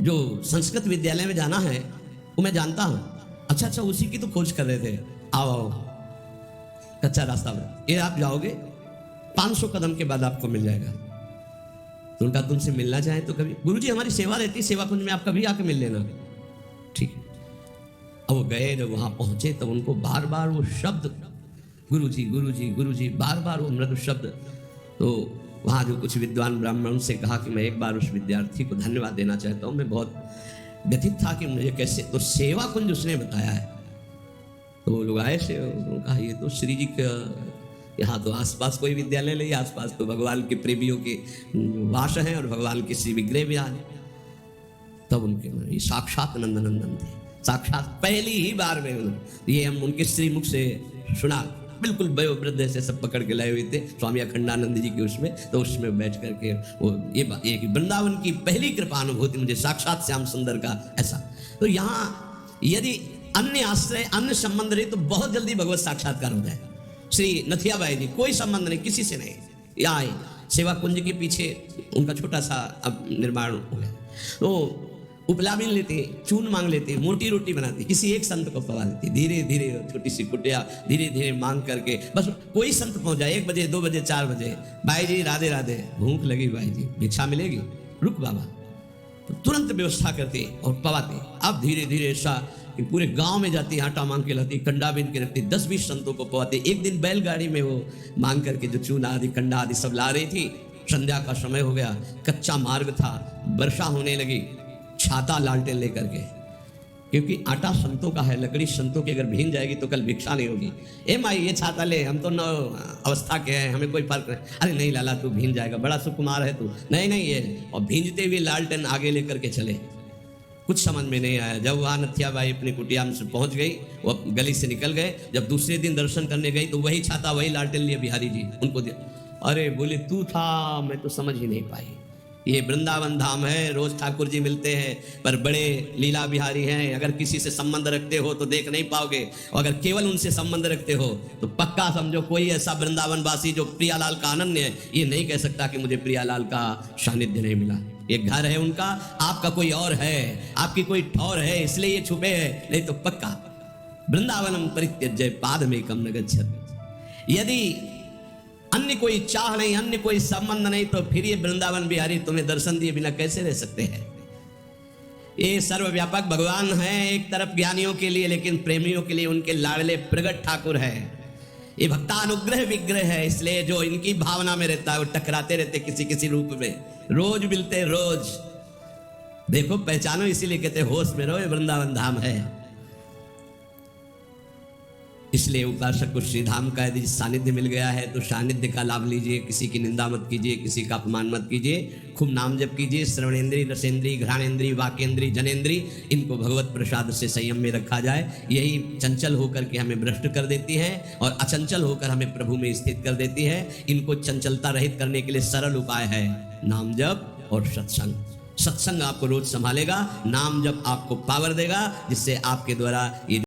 जो संस्कृत विद्यालय में जाना है वो मैं जानता हूँ। अच्छा, उसी की तो खोज कर रहे थे। आओ, कच्चा रास्ता में ये आप जाओगे, 500 कदम के बाद आपको मिल जाएगा। तो उनका तुमसे मिलना चाहे तो कभी, गुरु जी हमारी सेवा रहती है सेवा कुंज में, आप कभी आके मिल लेना। ठीक है। अब वो गए, जब वहां पहुंचे तब उनको बार बार वो शब्द गुरु जी बार बार वो मृदु शब्द। तो वहां जो कुछ विद्वान ब्राह्मण से कहा कि मैं एक बार उस विद्यार्थी को धन्यवाद देना चाहता हूँ, मैं बहुत व्यथित था कि मुझे कैसे, तो सेवा कुंज उसने बताया है। तो वो लोग आए से, कहा ये तो श्री जी का, यहाँ तो आसपास कोई विद्यालय नहीं, आसपास तो भगवान के प्रेमियों के वास हैं और भगवान के श्री विग्रह भी आए। तब उनके ये साक्षात नंदनंदन थे, साक्षात पहली ही बार में ये हम उनके श्री मुख से सुना। बिल्कुल वयोवृद्ध से सब पकड़ के लाए हुए थे स्वामी अखंडानंद जी के उसमें, तो उसमें बैठ करके वो ये वृंदावन की पहली कृपा अनुभूति मुझे साक्षात श्याम सुंदर का ऐसा। तो यहाँ यदि अन्य आश्रय अन्य संबंध रहे तो बहुत जल्दी भगवत साक्षात्कार हो जाए। श्री नथियाबाई जी कोई संबंध नहीं, किसी से नहीं, यहाँ आए सेवा कुंज के पीछे उनका छोटा सा अब निर्माण हो गया। तो उपला भी लेते, चून मांग लेते, मोटी रोटी बनाती, किसी एक संत को पवा देती, धीरे धीरे छोटी सी कुटिया धीरे धीरे मांग करके, बस कोई संत पहुंच जाए 1 बजे 2 बजे 4 बजे, भाई जी राधे राधे, भूख लगी भाई जी, भिक्षा मिलेगी, रुक बाबा, तो तुरंत व्यवस्था करती और पवाती। अब धीरे धीरे ऐसा कि पूरे गांव में जाती, आटा मांग के लाती, कंडा बीन के रखती, 10-20 संतों को पवाती। एक दिन बैलगाड़ी में वो मांग करके जो चूना आदि कंडा आदि सब ला रही थी। संध्या का समय हो गया, कच्चा मार्ग था, वर्षा होने लगी, छाता लालटेन लेकर के, क्योंकि आटा संतों का है, लकड़ी संतों की अगर भीग जाएगी तो कल भिक्षा नहीं होगी। ए माई ये छाता ले, हम तो न अवस्था के हैं, हमें कोई फर्क नहीं। अरे नहीं लाला तू भीग जाएगा, बड़ा सुकुमार है तू, नहीं ये। और भींजते हुए लालटेन आगे लेकर के चले। कुछ समझ में नहीं आया। जब वहाँ नथियाबाई अपनी कुटिया में पहुँच गई, वो गली से निकल गए, जब दूसरे दिन दर्शन करने गई तो वही छाता वही लालटेन लिए बिहारी जी उनको दिया। अरे बोले तू था, मैं तो समझ ही नहीं पाई। ये वृंदावन धाम है, रोज ठाकुर जी मिलते हैं, पर बड़े लीला बिहारी हैं। अगर किसी से संबंध रखते हो तो देख नहीं पाओगे, और अगर केवल उनसे संबंध रखते हो तो पक्का समझो कोई ऐसा वृंदावन वासी जो प्रियालाल का अनन्य है, ये नहीं कह सकता कि मुझे प्रियालाल का सानिध्य नहीं मिला। ये घर है उनका, आपका कोई और है, आपकी कोई ठौर है, इसलिए ये छुपे है, नहीं तो पक्का वृंदावनम परित्यज्य पादमेकं न गच्छति। यदि अन्य कोई चाह नहीं, अन्य कोई संबंध नहीं, तो फिर ये वृंदावन बिहारी तुम्हें दर्शन दिए बिना कैसे रह सकते हैं। ये सर्वव्यापक भगवान हैं एक तरफ ज्ञानियों के लिए, लेकिन प्रेमियों के लिए उनके लाडले प्रगट ठाकुर है। ये भक्तानुग्रह विग्रह है, इसलिए जो इनकी भावना में रहता है वो टकराते रहते किसी किसी रूप में, रोज मिलते रोज। देखो पहचानो, इसीलिए कहते होश में रहो, ये वृंदावन धाम है। इसलिए उपासक को श्रीधाम का यदि सानिध्य मिल गया है तो सानिध्य का लाभ लीजिए, किसी की निंदा मत कीजिए, किसी का अपमान मत कीजिए, खूब नाम जप कीजिए। श्रवणेन्द्रीय, रसेंद्रीय, घ्राणेन्द्रीय, वाकेंद्रीय, जनेन्द्रीय, इनको भगवत प्रसाद से संयम में रखा जाए। यही चंचल होकर के हमें भ्रष्ट कर देती हैं और अचंचल होकर हमें प्रभु में स्थित कर देती है। इनको चंचलता रहित करने के लिए सरल उपाय है नाम जप और सत्संग। सत्संग आपको रोज संभालेगा, नाम जप आपको पावर देगा, जिससे आपके द्वारा ये